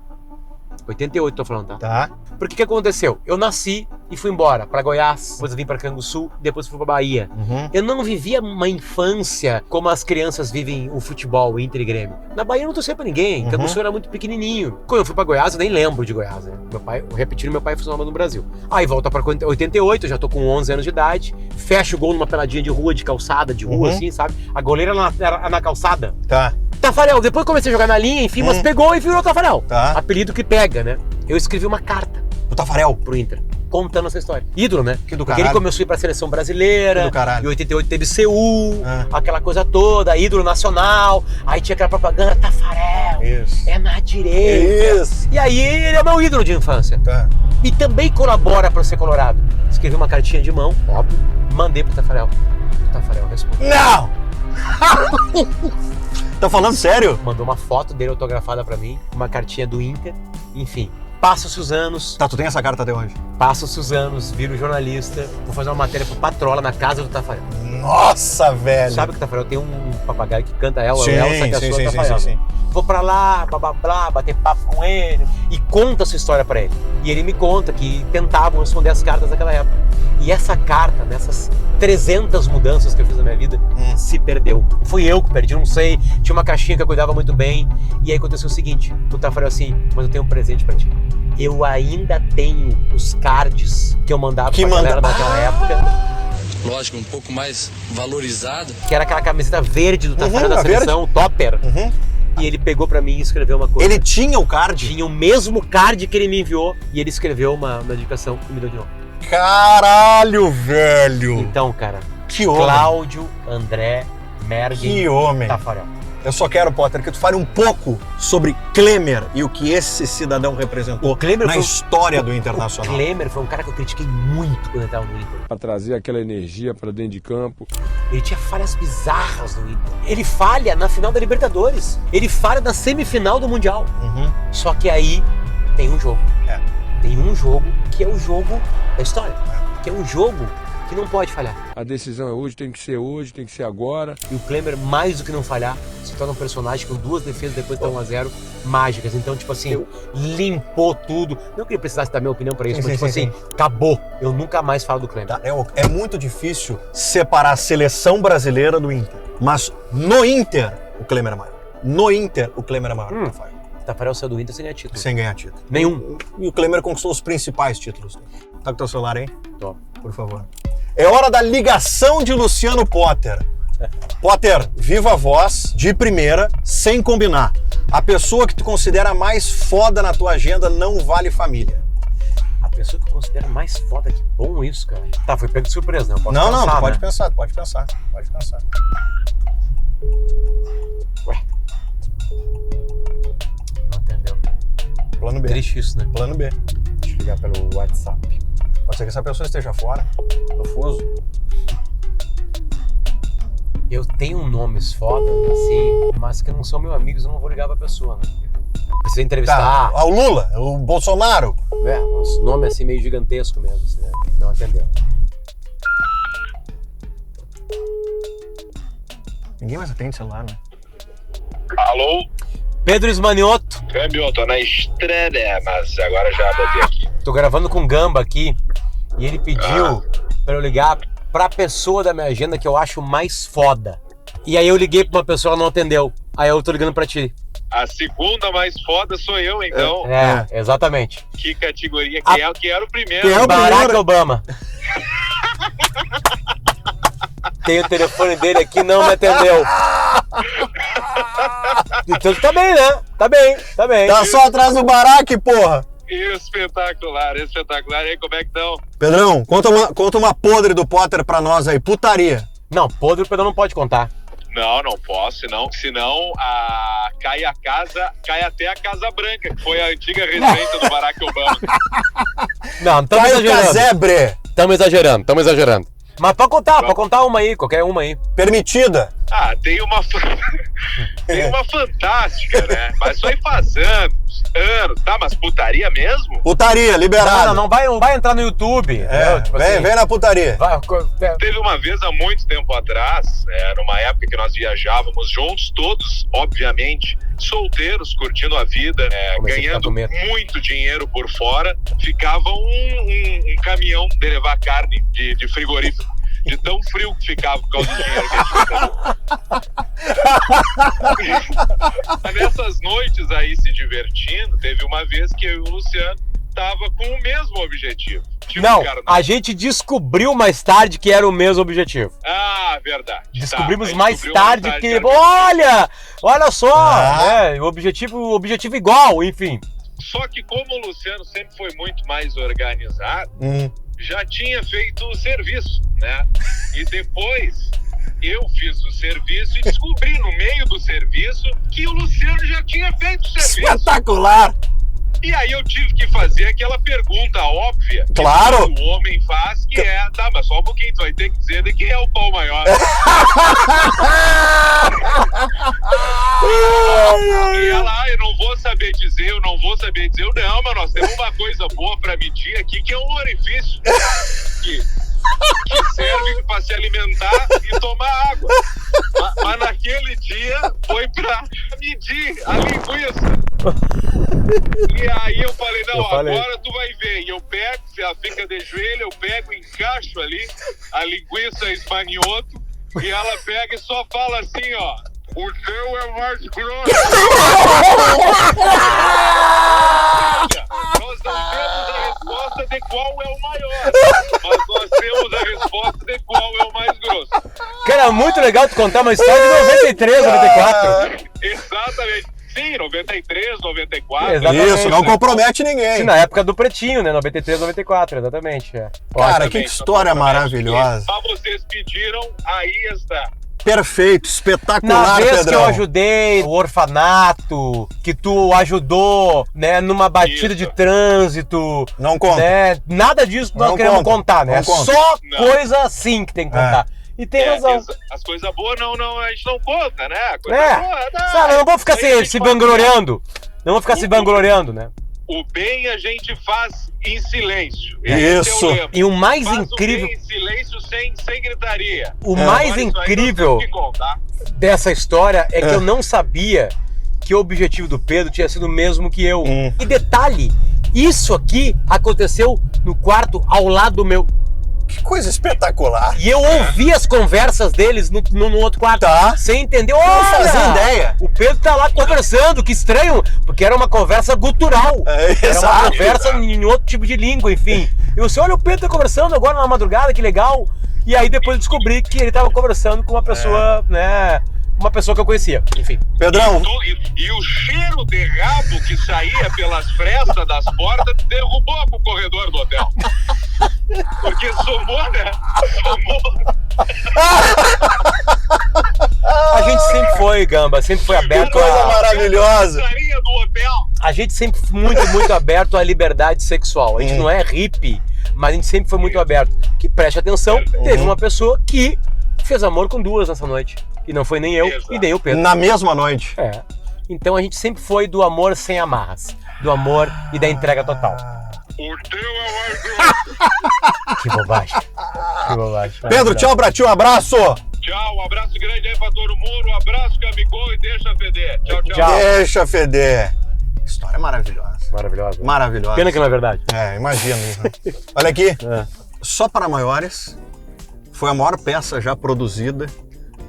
[SPEAKER 4] 88 tô falando, tá?
[SPEAKER 3] Tá.
[SPEAKER 4] Porque o que aconteceu? Eu nasci e fui embora pra Goiás, depois eu vim pra Canguçu, depois fui pra Bahia. Eu não vivia uma infância como as crianças vivem o futebol, Inter e Grêmio. Na Bahia eu não torcia pra ninguém, Canguçu era muito pequenininho. Quando eu fui pra Goiás, eu nem lembro de Goiás, né? Meu pai funcionava no Brasil. Aí volta pra 88, eu já tô com 11 anos de idade, fecho o gol numa peladinha de rua, de calçada, de rua, assim, sabe? A goleira na calçada.
[SPEAKER 3] Tá.
[SPEAKER 4] Tafarel, depois comecei a jogar na linha, enfim, mas pegou e virou Tafarel.
[SPEAKER 3] Tá.
[SPEAKER 4] Apelido que pega, né? Eu escrevi uma carta
[SPEAKER 3] o Tafarel
[SPEAKER 4] pro Inter, contando essa história. Ídolo, né?
[SPEAKER 3] Que do
[SPEAKER 4] Porque ele começou a ir pra seleção brasileira,
[SPEAKER 3] que do caralho.
[SPEAKER 4] Em 88 teve Seul, aquela coisa toda, ídolo nacional, aí tinha aquela propaganda, Tafarel, é na direita.
[SPEAKER 3] Isso.
[SPEAKER 4] E aí ele é meu ídolo de infância.
[SPEAKER 3] Tá.
[SPEAKER 4] E também colabora pra ser colorado. Escrevi uma cartinha de mão, óbvio, mandei pro Tafarel. O Tafarel respondeu.
[SPEAKER 3] Não! Tá falando sério?
[SPEAKER 4] Mandou uma foto dele autografada pra mim, uma cartinha do Inter, enfim. Passa-se os anos.
[SPEAKER 3] Tá, tu tem essa carta até hoje?
[SPEAKER 4] Passa-se os anos, viro jornalista, vou fazer uma matéria pro Patrola na casa do Tafarel.
[SPEAKER 3] Nossa, velho!
[SPEAKER 4] Sabe que o Tafarel tem um papagaio que canta ela,
[SPEAKER 3] sim,
[SPEAKER 4] o Elsa, que é a sua Tafarel. Sim. Vou pra lá, blá, blá, blá, bater papo com ele e conta a sua história pra ele. E ele me conta que tentavam responder as cartas daquela época. E essa carta, nessas 300 mudanças que eu fiz na minha vida, se perdeu. Fui eu que perdi, não sei. Tinha uma caixinha que eu cuidava muito bem. E aí aconteceu o seguinte, o Tafarel assim, mas eu tenho um presente pra ti. Eu ainda tenho os cards que eu mandava pra galera naquela época.
[SPEAKER 16] Lógico, um pouco mais valorizado.
[SPEAKER 4] Que era aquela camiseta verde do Tafarel da seleção, o Topper. E ele pegou pra mim e escreveu uma coisa.
[SPEAKER 3] Ele tinha o card?
[SPEAKER 4] Tinha o mesmo card que ele me enviou. E ele escreveu uma dedicação e me deu de novo.
[SPEAKER 3] Caralho, velho!
[SPEAKER 4] Então, cara,
[SPEAKER 3] que homem.
[SPEAKER 4] Cláudio André Mergen.
[SPEAKER 3] Que homem!
[SPEAKER 4] Tafarel.
[SPEAKER 3] Eu só quero, Potter, que tu fale um pouco sobre Klemer e o que esse cidadão representou na história do Internacional.
[SPEAKER 4] O Klemer foi um cara que eu critiquei muito quando ele estava no Inter.
[SPEAKER 15] Para trazer aquela energia para dentro de campo.
[SPEAKER 4] Ele tinha falhas bizarras no Inter. Ele falha na final da Libertadores. Ele falha na semifinal do Mundial. Só que aí tem um jogo. Tem um jogo que é o jogo da história. Que é um jogo que não pode falhar.
[SPEAKER 15] A decisão é hoje, tem que ser agora.
[SPEAKER 4] E o Klemer, mais do que não falhar, se torna um personagem com 2 defesas depois de 1-0 mágicas. Então, tipo assim, limpou tudo. Não que ele precisasse dar minha opinião pra isso, mas tipo assim, acabou. Eu nunca mais falo do Klemer.
[SPEAKER 3] Tá, é muito difícil separar a seleção brasileira do Inter. Mas no Inter, o Klemer é maior. No Inter, o Klemer é maior que o Tafarel.
[SPEAKER 4] Tafarel saiu do Inter sem ganhar título.
[SPEAKER 3] Sem ganhar título.
[SPEAKER 4] Nenhum.
[SPEAKER 3] E o Klemer conquistou os principais títulos. Tá com teu celular aí?
[SPEAKER 4] Tô.
[SPEAKER 3] Por favor. É hora da ligação de Luciano Potter. Potter, viva a voz, de primeira, sem combinar. A pessoa que tu considera mais foda na tua agenda não vale família.
[SPEAKER 4] A pessoa que tu considera mais foda, que bom isso, cara. Tá, foi pego de surpresa, né?
[SPEAKER 3] Não, tu pode pensar, pode pensar.
[SPEAKER 4] Ué. Não atendeu.
[SPEAKER 3] Plano B.
[SPEAKER 4] Triste isso, né?
[SPEAKER 3] Plano B.
[SPEAKER 4] Deixa eu ligar pelo WhatsApp.
[SPEAKER 3] Pode ser que essa pessoa esteja fora, no fuso.
[SPEAKER 4] Eu tenho nomes foda, assim, mas que não são meus amigos, eu não vou ligar pra pessoa, né? Precisa entrevistar.
[SPEAKER 3] Tá. O Lula, o Bolsonaro.
[SPEAKER 4] Os nomes assim meio gigantescos mesmo, assim, né? Não atendeu.
[SPEAKER 3] Ninguém mais atende celular, né?
[SPEAKER 6] Alô?
[SPEAKER 4] Pedro Esmanioto.
[SPEAKER 6] Câmbio, tô na estrada, mas agora já botei aqui.
[SPEAKER 4] Tô gravando com o Gamba aqui e ele pediu pra eu ligar pra pessoa da minha agenda que eu acho mais foda. E aí eu liguei pra uma pessoa, ela não atendeu. Aí eu tô ligando pra ti.
[SPEAKER 6] A segunda mais foda sou eu, então.
[SPEAKER 4] Exatamente.
[SPEAKER 6] Que categoria que era o primeiro?
[SPEAKER 4] Que é o Barack Obama. Tem o telefone dele aqui, não me atendeu. Então tá bem, né? Tá bem.
[SPEAKER 3] Tá só atrás do Barack, porra.
[SPEAKER 6] Espetacular. E aí, como é que estão?
[SPEAKER 3] Pedrão, conta uma podre do Potter pra nós aí, putaria.
[SPEAKER 4] Não, podre o Pedrão não pode contar.
[SPEAKER 6] Não posso, senão cai até a Casa Branca, que foi a antiga residência do Barack Obama.
[SPEAKER 4] Não, estamos exagerando.
[SPEAKER 3] Casebre.
[SPEAKER 4] Estamos exagerando. Mas pode contar uma aí, qualquer uma aí.
[SPEAKER 3] Permitida.
[SPEAKER 6] Tem uma fantástica, né? Mas isso aí faz anos. Tá, mas putaria mesmo?
[SPEAKER 3] Putaria, liberado.
[SPEAKER 4] Não vai entrar no YouTube.
[SPEAKER 3] Tipo vem na putaria.
[SPEAKER 6] Teve uma vez há muito tempo atrás, numa época que nós viajávamos juntos, todos, obviamente, solteiros, curtindo a vida, ganhando muito dinheiro por fora. Ficava um caminhão de levar carne de frigorífico. De tão frio que ficava por causa do dinheiro que a gente gastava. Nessas noites aí se divertindo, teve uma vez que eu e o Luciano tava com o mesmo objetivo.
[SPEAKER 4] A gente descobriu mais tarde que era o mesmo objetivo.
[SPEAKER 6] Verdade.
[SPEAKER 4] Descobrimos mais tarde que... Olha só! O objetivo igual, enfim.
[SPEAKER 6] Só que como o Luciano sempre foi muito mais organizado... já tinha feito o serviço, né? E depois eu fiz o serviço e descobri no meio do serviço que o Luciano já tinha feito o serviço.
[SPEAKER 3] Espetacular!
[SPEAKER 6] E aí eu tive que fazer aquela pergunta óbvia.
[SPEAKER 3] Claro!
[SPEAKER 6] Que o homem faz, que é... Tá, mas só um pouquinho, tu vai ter que dizer de quem é o pau maior. E ela, eu não vou saber dizer. Não, mas nós temos uma coisa boa pra medir aqui, que é um orifício que serve pra se alimentar e tomar água. Mas naquele dia foi pra medir a linguiça. E aí eu falei, agora tu vai ver. E eu pego, ela fica de joelho, eu pego, encaixo ali a linguiça esmanioto e ela pega e só fala assim, ó: o teu é mais grosso. Nós não temos a resposta de qual é o maior, mas nós temos a resposta de qual é o mais grosso.
[SPEAKER 4] Cara, muito legal tu contar uma história de 93, 94.
[SPEAKER 6] Exatamente. Sim, 93, 94.
[SPEAKER 4] Exatamente.
[SPEAKER 3] Isso, não compromete ninguém.
[SPEAKER 4] Sim, na época do Pretinho, né? 93, 94, exatamente.
[SPEAKER 3] Cara, que história maravilhosa.
[SPEAKER 6] Só vocês pediram, aí está.
[SPEAKER 3] Perfeito, espetacular,
[SPEAKER 4] Na vez
[SPEAKER 3] Pedrão.
[SPEAKER 4] que eu ajudei o orfanato, que tu ajudou, né, numa batida de trânsito.
[SPEAKER 3] Não conta.
[SPEAKER 4] Né, nada disso nós queremos contar, né? Só coisa assim que tem que contar. E tem razão.
[SPEAKER 6] As coisas boas a gente não conta, né?
[SPEAKER 4] Sabe, eu não vou ficar se vangloriando. Não vou ficar se vangloriando, né?
[SPEAKER 6] O bem a gente faz em silêncio.
[SPEAKER 3] Isso.
[SPEAKER 4] E o mais
[SPEAKER 6] faz
[SPEAKER 4] incrível...
[SPEAKER 6] O bem em silêncio, sem gritaria.
[SPEAKER 4] O mais incrível dessa história é que eu não sabia que o objetivo do Pedro tinha sido o mesmo que eu. E detalhe, isso aqui aconteceu no quarto ao lado do meu.
[SPEAKER 3] Que coisa espetacular.
[SPEAKER 4] E eu ouvi as conversas deles no outro quarto. Sem entender. Não
[SPEAKER 3] fazia ideia.
[SPEAKER 4] O Pedro tá lá conversando, que estranho. Porque era uma conversa gutural. Era uma conversa em outro tipo de língua, enfim. Eu disse, olha, o Pedro tá conversando agora na madrugada, que legal. E aí depois eu descobri que ele tava conversando com uma pessoa, né... Uma pessoa que eu conhecia, enfim.
[SPEAKER 3] Pedrão.
[SPEAKER 6] E o cheiro de rabo que saía pelas frestas das portas derrubou pro corredor do hotel. Porque somou, né?
[SPEAKER 4] A gente sempre foi, Gamba, sempre foi aberto
[SPEAKER 3] a... coisa maravilhosa.
[SPEAKER 4] A gente sempre foi muito aberto à liberdade sexual. A gente não é hippie, mas a gente sempre foi muito aberto. Que preste atenção, teve uma pessoa que fez amor com duas nessa noite. E não foi nem eu e nem o Pedro.
[SPEAKER 3] Na mesma noite.
[SPEAKER 4] Então a gente sempre foi do amor sem amarras. Do amor e da entrega total. Que bobagem. Que bobagem.
[SPEAKER 3] Pedro, tchau pra ti, um abraço.
[SPEAKER 6] Tchau, um abraço grande aí pra todo mundo. Um abraço, Gabigol, e deixa feder. Tchau, tchau.
[SPEAKER 3] Deixa feder. História maravilhosa.
[SPEAKER 4] Maravilhosa.
[SPEAKER 3] Maravilhosa.
[SPEAKER 4] Pena que não é verdade.
[SPEAKER 3] Imagino. Olha aqui. Só para maiores, foi a maior peça já produzida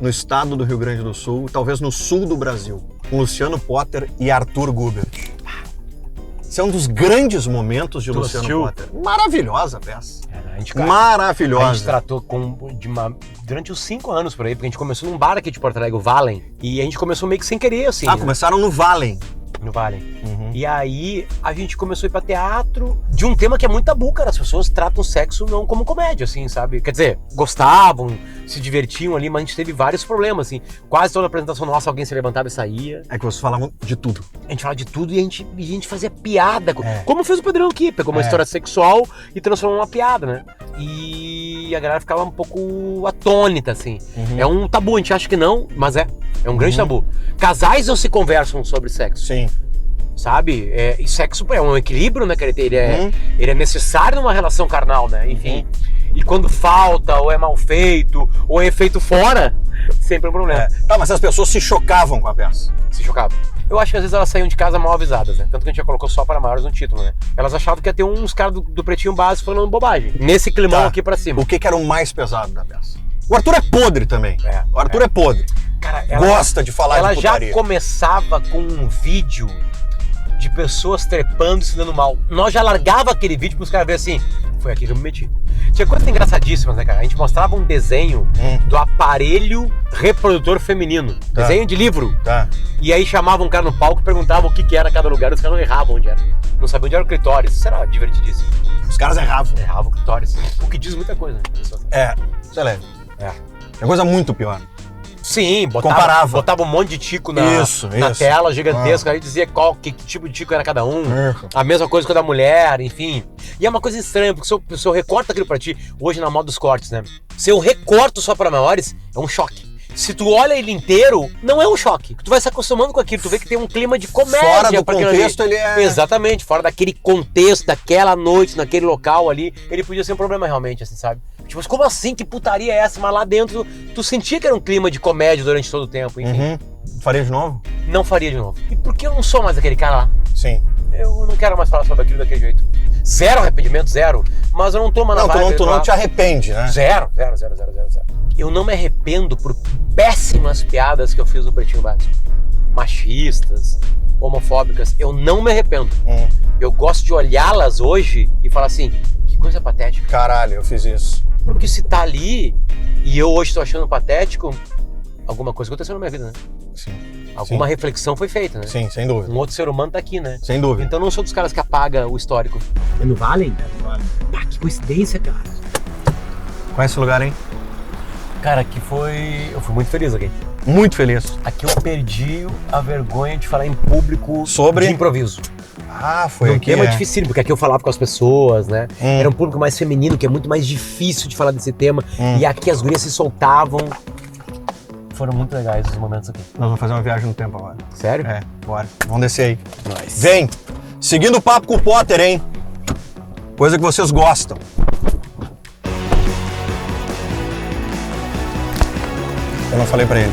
[SPEAKER 3] no estado do Rio Grande do Sul, talvez no sul do Brasil, com Luciano Potter e Arthur Gubert. Esse é um dos grandes momentos de Luciano Potter. Maravilhosa a peça. Maravilhosa.
[SPEAKER 4] A gente tratou durante os 5 anos por aí, porque a gente começou num bar aqui de Porto Alegre, o Valen, e a gente começou meio que sem querer, assim.
[SPEAKER 3] Começaram no Valen.
[SPEAKER 4] No Valen. E aí a gente começou a ir pra teatro de um tema que é muito tabu, cara. As pessoas tratam sexo não como comédia, assim, sabe? Quer dizer, gostavam, se divertiam ali, mas a gente teve vários problemas, assim. Quase toda apresentação nossa, alguém se levantava e saía.
[SPEAKER 3] É que vocês falavam de tudo.
[SPEAKER 4] A gente falava de tudo e a gente fazia piada. Como fez o Pedrão aqui, pegou uma história sexual e transformou numa piada, né? E a galera ficava um pouco atônita, assim. É um tabu, a gente acha que não, mas é um grande tabu. Casais não se conversam sobre sexo.
[SPEAKER 3] Sim.
[SPEAKER 4] Sabe? E sexo é um equilíbrio, né, cara? Ele é necessário numa relação carnal, né? Enfim. E quando falta, ou é mal feito, ou é feito fora, sempre é um problema.
[SPEAKER 3] Tá, mas as pessoas se chocavam com a peça.
[SPEAKER 4] Se chocavam. Eu acho que às vezes elas saíam de casa mal avisadas, né? Tanto que a gente já colocou só para maiores no título, né? Elas achavam que ia ter uns caras do Pretinho Básico falando bobagem. Nesse climão aqui pra cima.
[SPEAKER 3] O que era o mais pesado da peça? O Arthur é podre também. O Arthur é podre.
[SPEAKER 4] Cara,
[SPEAKER 3] gosta de falar de putaria.
[SPEAKER 4] Ela já começava com um vídeo de pessoas trepando e se dando mal. Nós já largava aquele vídeo para os caras verem assim, foi aqui que eu me meti. Tinha coisas engraçadíssimas, né, cara? A gente mostrava um desenho do aparelho reprodutor feminino. Desenho de livro. E aí chamava um cara no palco e perguntava o que era cada lugar e os caras não erravam onde era. Não sabiam onde era o clitóris. Isso era divertidíssimo.
[SPEAKER 3] Os caras erravam.
[SPEAKER 4] Erravam o clitóris. O que diz muita coisa.
[SPEAKER 3] Isso é leve. É coisa muito pior.
[SPEAKER 4] Sim, botava um monte de tico na tela gigantesca, aí dizia que tipo de tico era cada um, a mesma coisa com a da mulher, enfim. E é uma coisa estranha, porque se eu recorto aquilo pra ti, hoje na moda dos cortes, né? Se eu recorto só pra maiores, é um choque. Se tu olha ele inteiro, não é um choque. Tu vai se acostumando com aquilo, tu vê que tem um clima de comédia.
[SPEAKER 3] Fora do contexto ele é...
[SPEAKER 4] Exatamente, fora daquele contexto, daquela noite, naquele local ali, ele podia ser um problema realmente, assim, sabe? Tipo, mas como assim? Que putaria é essa? Mas lá dentro, tu sentia que era um clima de comédia durante todo o tempo, enfim.
[SPEAKER 3] Faria de novo?
[SPEAKER 4] Não faria de novo. E por que eu não sou mais aquele cara lá?
[SPEAKER 3] Sim.
[SPEAKER 4] Eu não quero mais falar sobre aquilo daquele jeito. Zero arrependimento, zero. Mas eu não tô mais na vibe.
[SPEAKER 3] Tu não te arrepende, né?
[SPEAKER 4] Zero. Eu não me arrependo por péssimas piadas que eu fiz no Pretinho Básico. Machistas, homofóbicas. Eu não me arrependo. Eu gosto de olhá-las hoje e falar assim, que coisa patética.
[SPEAKER 3] Caralho, eu fiz isso.
[SPEAKER 4] Porque se tá ali e eu hoje tô achando patético, alguma coisa aconteceu na minha vida, né?
[SPEAKER 3] Sim.
[SPEAKER 4] Alguma reflexão foi feita, né?
[SPEAKER 3] Sim, sem dúvida.
[SPEAKER 4] Um outro ser humano tá aqui, né?
[SPEAKER 3] Sem dúvida.
[SPEAKER 4] Então eu não sou dos caras que apaga o histórico. É no Valen? É no Valen. Pá, que coincidência, cara.
[SPEAKER 3] Conhece esse lugar, hein?
[SPEAKER 4] Cara, aqui eu fui muito feliz aqui.
[SPEAKER 3] Muito feliz.
[SPEAKER 4] Aqui eu perdi a vergonha de falar em público
[SPEAKER 3] sobre
[SPEAKER 4] de improviso.
[SPEAKER 3] Foi
[SPEAKER 4] um
[SPEAKER 3] aqui.
[SPEAKER 4] tema difícil, porque aqui eu falava com as pessoas, né? Era um público mais feminino, que é muito mais difícil de falar desse tema. E aqui as gurias se soltavam. Foram muito legais os momentos aqui.
[SPEAKER 3] Nós vamos fazer uma viagem no tempo agora.
[SPEAKER 4] Sério?
[SPEAKER 3] Bora. Vamos descer aí.
[SPEAKER 4] Nice.
[SPEAKER 3] Vem! Seguindo o papo com o Potter, hein? Coisa que vocês gostam. Eu não falei pra ele.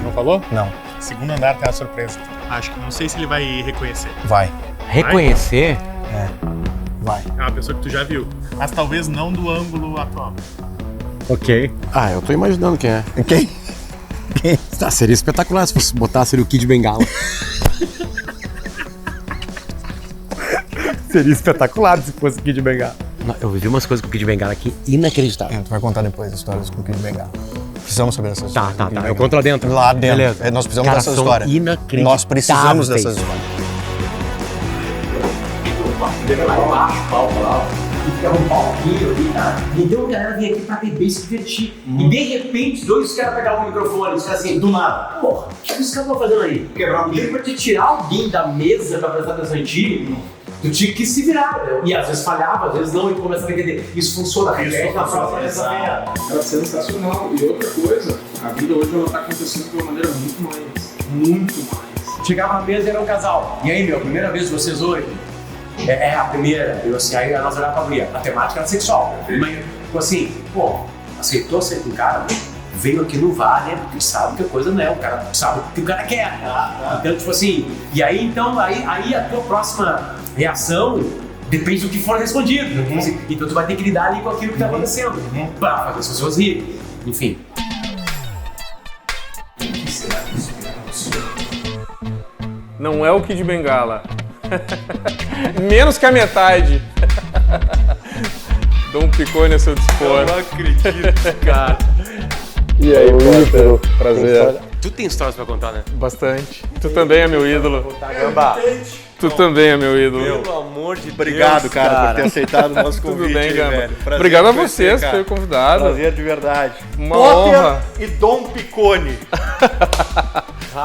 [SPEAKER 17] Não falou?
[SPEAKER 3] Não.
[SPEAKER 17] Segundo andar tem uma surpresa. Acho que não sei se ele vai reconhecer.
[SPEAKER 3] Vai.
[SPEAKER 4] Reconhecer?
[SPEAKER 3] Vai.
[SPEAKER 17] É uma pessoa que tu já viu, mas talvez não do ângulo atual.
[SPEAKER 4] Ok.
[SPEAKER 18] Eu tô imaginando quem é.
[SPEAKER 3] Quem?
[SPEAKER 18] Seria espetacular se fosse botar o Kid Bengala.
[SPEAKER 4] Seria espetacular se fosse o Kid Bengala. Eu vivi umas coisas com o Kid Bengala aqui inacreditáveis.
[SPEAKER 3] Tu vai contar depois as histórias com o Kid Bengala. Precisamos saber dessas histórias.
[SPEAKER 4] Tá. Eu conto lá dentro.
[SPEAKER 3] Lá dentro.
[SPEAKER 4] Beleza.
[SPEAKER 3] Nós precisamos dessas
[SPEAKER 4] são
[SPEAKER 3] histórias.
[SPEAKER 4] Inacreditáveis.
[SPEAKER 3] Nós precisamos dessas histórias.
[SPEAKER 4] Lá embaixo, palco lá, e ficava um palquinho ali, tá? Então a galera vinha aqui pra beber e se divertir. E de repente, dois caras pegavam o microfone e disseram assim, do nada, porra, o que os caras estão fazendo aí? Quebrar um pra te tirar alguém da mesa pra prestar atenção em ti, tu tinha que se virar, né? E às vezes falhava, às vezes não, e tu começava a entender. Isso funciona, repete na próxima vez.
[SPEAKER 19] Era sensacional. E outra coisa, a vida hoje ela tá acontecendo de uma maneira muito mais
[SPEAKER 4] Chegava na mesa e era um casal. E aí, meu, primeira vez de vocês hoje? É a primeira. Eu assim, aí nós olhávamos pra mulher. A temática era sexual. Mas, tipo assim, pô, aceitou ser com o cara? Veio aqui no VAR, né? Porque sabe que a coisa não é, o cara sabe o que o cara quer. Então, tipo assim, e aí então, aí a tua próxima reação depende do que for respondido. Então tu vai ter que lidar ali com aquilo que tá acontecendo. Pra fazer as pessoas rirem. Enfim. O que será que isso
[SPEAKER 19] Não é o Kid Bengala. Menos que a metade. Dom Picone a seu dispor.
[SPEAKER 1] Eu não acredito, cara.
[SPEAKER 19] E aí, Potter? Prazer.
[SPEAKER 4] Tu tem histórias pra contar, né?
[SPEAKER 19] Bastante. Tu também é meu ídolo.
[SPEAKER 4] Gamba.
[SPEAKER 19] Tu também é meu ídolo.
[SPEAKER 1] Pelo amor de Deus,
[SPEAKER 2] Obrigado, cara, por ter aceitado o nosso convite.
[SPEAKER 19] Tudo bem,
[SPEAKER 2] aí,
[SPEAKER 19] Gamba.
[SPEAKER 2] velho. Prazer
[SPEAKER 19] Obrigado a
[SPEAKER 2] te conhecer,
[SPEAKER 19] vocês por
[SPEAKER 2] cara.
[SPEAKER 19] ter convidado.
[SPEAKER 2] Prazer de verdade.
[SPEAKER 19] Uma
[SPEAKER 2] Potter
[SPEAKER 19] honra.
[SPEAKER 2] e Dom Picone.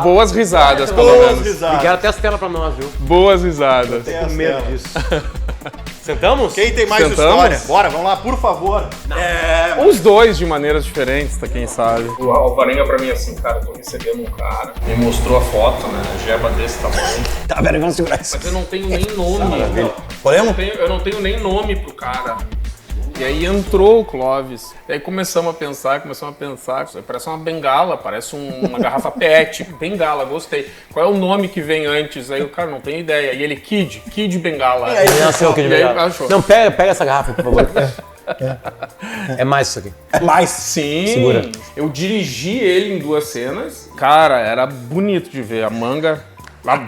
[SPEAKER 19] Boas risadas, pelo
[SPEAKER 2] Boas
[SPEAKER 19] menos.
[SPEAKER 2] risadas.
[SPEAKER 4] Ligaram até as telas pra nós, viu?
[SPEAKER 19] Boas risadas.
[SPEAKER 2] Tô com medo disso.
[SPEAKER 4] Sentamos?
[SPEAKER 2] Quem tem mais
[SPEAKER 19] Sentamos?
[SPEAKER 2] história? Bora, vamos lá, por favor.
[SPEAKER 19] Os dois de maneiras diferentes, tá? Quem sabe.
[SPEAKER 20] O Alvarenga pra mim assim, cara, tô recebendo um cara, me mostrou a foto, né, jeba desse tamanho.
[SPEAKER 2] Tá, peraí, vamos segurar isso.
[SPEAKER 20] Mas eu não tenho nem nome.
[SPEAKER 2] Podemos?
[SPEAKER 20] Eu não tenho nem nome pro cara. E aí entrou o Clóvis. E aí começamos a pensar, parece uma bengala, parece uma garrafa PET. Bengala, gostei. Qual é o nome que vem antes? Aí o cara não tem ideia. E ele, Kid Bengala.
[SPEAKER 4] E aí nasceu o Kid Bengala.
[SPEAKER 20] Achou.
[SPEAKER 4] Não, pega essa garrafa, por favor. É mais isso aqui.
[SPEAKER 2] Mais?
[SPEAKER 19] Sim.
[SPEAKER 4] Segura.
[SPEAKER 19] Eu dirigi ele em 2 cenas. Cara, era bonito de ver. A manga...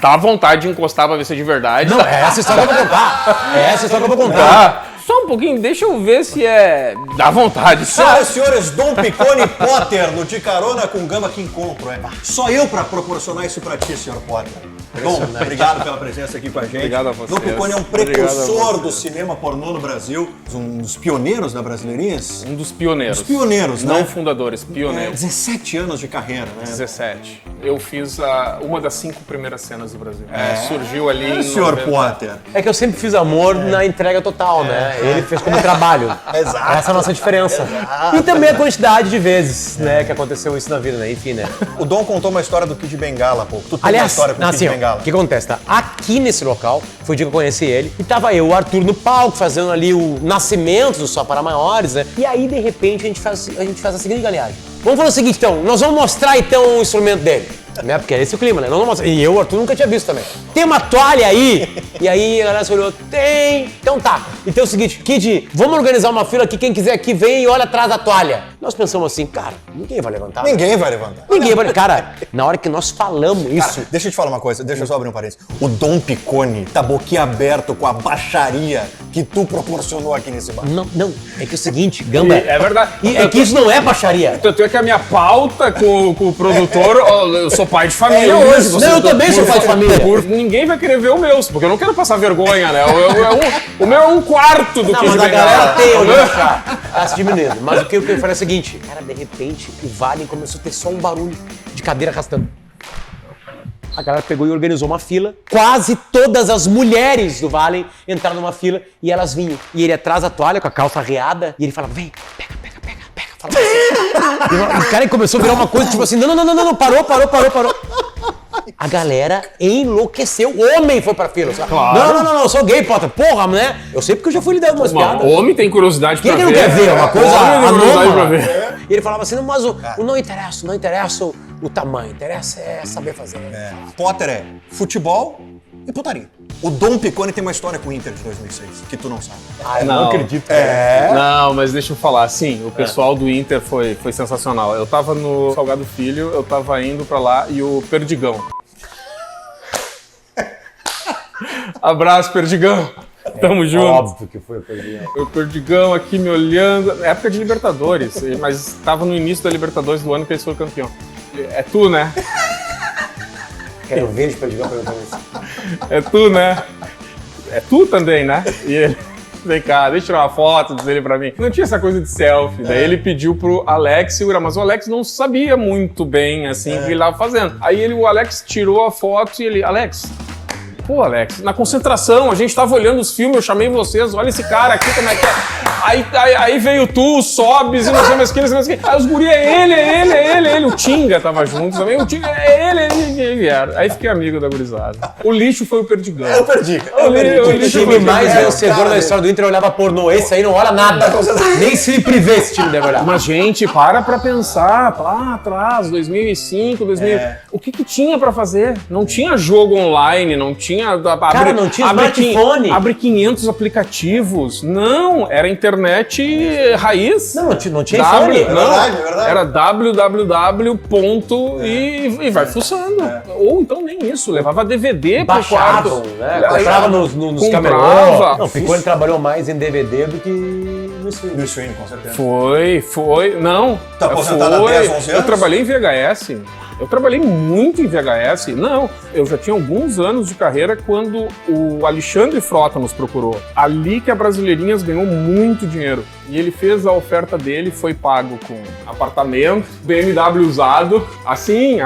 [SPEAKER 19] Dá vontade de encostar pra ver se é de verdade.
[SPEAKER 4] Não, é essa história que eu vou contar. É essa história que eu vou contar.
[SPEAKER 19] Tá. Só um pouquinho, deixa eu ver se é... Dá vontade.
[SPEAKER 3] Senhoras e senhores, Dom Picone e Potter no De Carona com Gamba, que encontro, é. Só eu pra proproporcionar isso pra ti, senhor Potter. Dom, obrigado pela presença aqui com a gente.
[SPEAKER 19] Obrigado a vocês.
[SPEAKER 3] Dom Picone é um
[SPEAKER 19] Obrigado a
[SPEAKER 3] precursor
[SPEAKER 19] vocês.
[SPEAKER 3] do cinema pornô no Brasil, um dos pioneiros da Brasileirinhas.
[SPEAKER 19] Um dos pioneiros.
[SPEAKER 3] Os pioneiros, né?
[SPEAKER 19] Não fundadores, pioneiros.
[SPEAKER 3] 17 anos de carreira, né?
[SPEAKER 19] 17. Eu fiz uma das 5 primeiras cenas do Brasil. Surgiu ali em
[SPEAKER 3] Senhor
[SPEAKER 19] 90.
[SPEAKER 3] Potter.
[SPEAKER 4] É que eu sempre fiz amor na entrega total, né? Ele fez como trabalho.
[SPEAKER 3] Exato.
[SPEAKER 4] Essa é a nossa diferença. E também a quantidade de vezes, né, que aconteceu isso na vida, né? Enfim, né?
[SPEAKER 3] O Dom contou uma história do Kid Bengala, pô. Tu tem uma
[SPEAKER 4] Aliás,
[SPEAKER 3] história com o Kid
[SPEAKER 4] assim, ó,
[SPEAKER 3] Bengala.
[SPEAKER 4] o que acontece, tá? Aqui nesse local, foi o dia que eu conheci ele, e tava eu, o Arthur, no palco, fazendo ali o nascimento do Só Para Maiores, né? E aí, de repente, a gente faz a seguinte galhagem. Vamos fazer o seguinte, então, nós vamos mostrar, então, o instrumento dele. Né? Porque é esse o clima, né? Nós vamos mostrar. E eu, o Arthur, nunca tinha visto também. Tem uma toalha aí? E aí a galera se olhou, tem. Então tá. Então é o seguinte, Kid, vamos organizar uma fila aqui, quem quiser aqui vem e olha atrás da toalha. Nós pensamos assim, cara, ninguém vai levantar.
[SPEAKER 3] Ninguém vai levantar.
[SPEAKER 4] Ninguém vai. Cara, na hora que nós falamos isso.
[SPEAKER 3] Cara, deixa eu te falar uma coisa, deixa eu só abrir um parênteses. O Dom Picone tá boquiaberto com a baixaria que tu proporcionou aqui nesse bar.
[SPEAKER 4] Não. É que é o seguinte, Gamba.
[SPEAKER 19] É verdade.
[SPEAKER 4] E é que isso não é baixaria.
[SPEAKER 19] Tanto é que a minha pauta com o produtor, eu sou pai de família hoje.
[SPEAKER 4] Não, eu também sou pai de família.
[SPEAKER 19] Ninguém vai querer ver o meu, porque eu não quero passar vergonha, né? O meu é 1/4 do
[SPEAKER 4] Não,
[SPEAKER 19] Kid
[SPEAKER 4] mas a
[SPEAKER 19] Bengala.
[SPEAKER 4] galera tem onde achar. Tá se diminuindo. Mas o que eu falei é o seguinte, cara, de repente, o Vale começou a ter só um barulho de cadeira arrastando. A galera pegou e organizou uma fila. Quase todas as mulheres do Vale entraram numa fila e elas vinham. E ele atrás da toalha, com a calça arreada, e ele falava, vem, pega. Falava assim. E o cara começou a virar uma coisa, tipo assim, não, parou. A galera enlouqueceu. O homem foi pra fila.
[SPEAKER 19] Claro.
[SPEAKER 4] Não, eu sou gay, Potter. Porra, né? Eu sei porque eu já fui lidando com umas piadas.
[SPEAKER 19] O homem tem curiosidade pra ver.
[SPEAKER 4] Quem que não quer ver? É uma coisa
[SPEAKER 19] Homem tem curiosidade pra
[SPEAKER 4] anômala.
[SPEAKER 19] ver.
[SPEAKER 4] E ele falava assim, não, mas não interessa o tamanho, interessa é saber fazer.
[SPEAKER 3] Potter é futebol e putaria. O Dom Picone tem uma história com o Inter de 2006, que tu não sabe.
[SPEAKER 4] Eu não acredito.
[SPEAKER 19] Não, mas deixa eu falar, sim, o pessoal do Inter foi sensacional. Eu tava no Salgado Filho, eu tava indo pra lá e o Perdigão. Abraço, Perdigão. Tamo junto.
[SPEAKER 4] Óbvio que foi o Perdigão.
[SPEAKER 19] O Perdigão aqui me olhando. Época de Libertadores, mas tava no início da Libertadores do ano que eles foram campeão. É tu, né?
[SPEAKER 4] Quero ver de Perdigão perguntando isso.
[SPEAKER 19] É tu, né? É tu também, né? E ele, vem cá, deixa eu tirar uma foto dele pra mim. Não tinha essa coisa de selfie. Daí ele pediu pro Alex segurar, mas o Alex não sabia muito bem, assim, o que ele tava fazendo. Aí o Alex tirou a foto e ele, Alex,
[SPEAKER 20] Pô, Alex, na concentração, a gente tava olhando os filmes, eu chamei vocês, olha esse cara aqui, como é que é. Aí veio tu, o Sobs e não sei mais quem, não sei mais quem. Aí os guri, é ele. O Tinga tava junto também, o Tinga, ele vieram. Aí fiquei amigo da gurizada. O lixo foi o Perdigão.
[SPEAKER 3] Eu perdi.
[SPEAKER 4] O time mais vencedor da história do Inter olhava pornô. Esse aí não olha nada. Nem se privê esse time deve olhar.
[SPEAKER 20] Mas, gente, para pra pensar. Lá atrás, 2005, 2000... O que tinha pra fazer? Não tinha jogo online, não tinha...
[SPEAKER 4] Cara, não tinha smartphone.
[SPEAKER 20] Abre 500 aplicativos. Não, era internet raiz.
[SPEAKER 4] Não tinha iPhone.
[SPEAKER 20] Não, é verdade. Era www. E vai fuçando. Ou então nem isso, levava DVD pro quarto.
[SPEAKER 4] Né? Comprava nos camelô. Não, o Picone trabalhou mais em DVD do que no streaming.
[SPEAKER 3] No streaming, com certeza.
[SPEAKER 20] Foi. Não.
[SPEAKER 3] Tá aposentado há 10, 11 anos?
[SPEAKER 20] Eu trabalhei em VHS. Eu trabalhei muito em VHS. Não, eu já tinha alguns anos de carreira quando o Alexandre Frota nos procurou. Ali que a Brasileirinhas ganhou muito dinheiro. E ele fez a oferta dele, foi pago com apartamento, BMW usado, assim,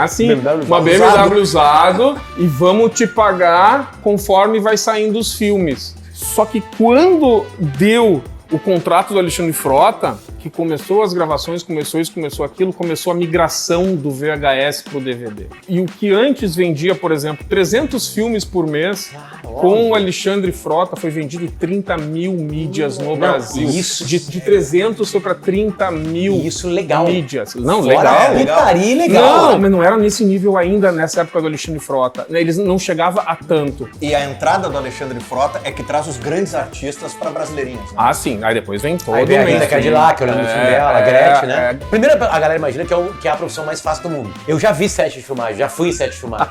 [SPEAKER 20] uma BMW usado, e vamos te pagar conforme vai saindo os filmes. Só que quando deu o contrato do Alexandre Frota, que começou as gravações, começou isso, começou aquilo, começou a migração do VHS pro DVD. E o que antes vendia, por exemplo, 300 filmes por mês, com o Alexandre Frota foi vendido 30 mil mídias no Brasil.
[SPEAKER 4] Isso.
[SPEAKER 20] De 300 foi para 30 mil
[SPEAKER 4] isso legal.
[SPEAKER 20] Mídias. Não,
[SPEAKER 4] fora
[SPEAKER 20] legal.
[SPEAKER 4] Legal.
[SPEAKER 20] Não, mas não era nesse nível ainda nessa época do Alexandre Frota. Eles não chegavam a tanto.
[SPEAKER 3] E a entrada do Alexandre Frota é que traz os grandes artistas para Brasileirinhas. Né?
[SPEAKER 20] Ah, sim. Aí depois vem todo
[SPEAKER 4] aí vem a Rita Cadillac, eu lembro do filme dela, a Gretchen, né?
[SPEAKER 20] É.
[SPEAKER 4] Primeiro, a galera imagina que é a profissão mais fácil do mundo. Eu já vi set de filmagem, já fui em set de filmagem.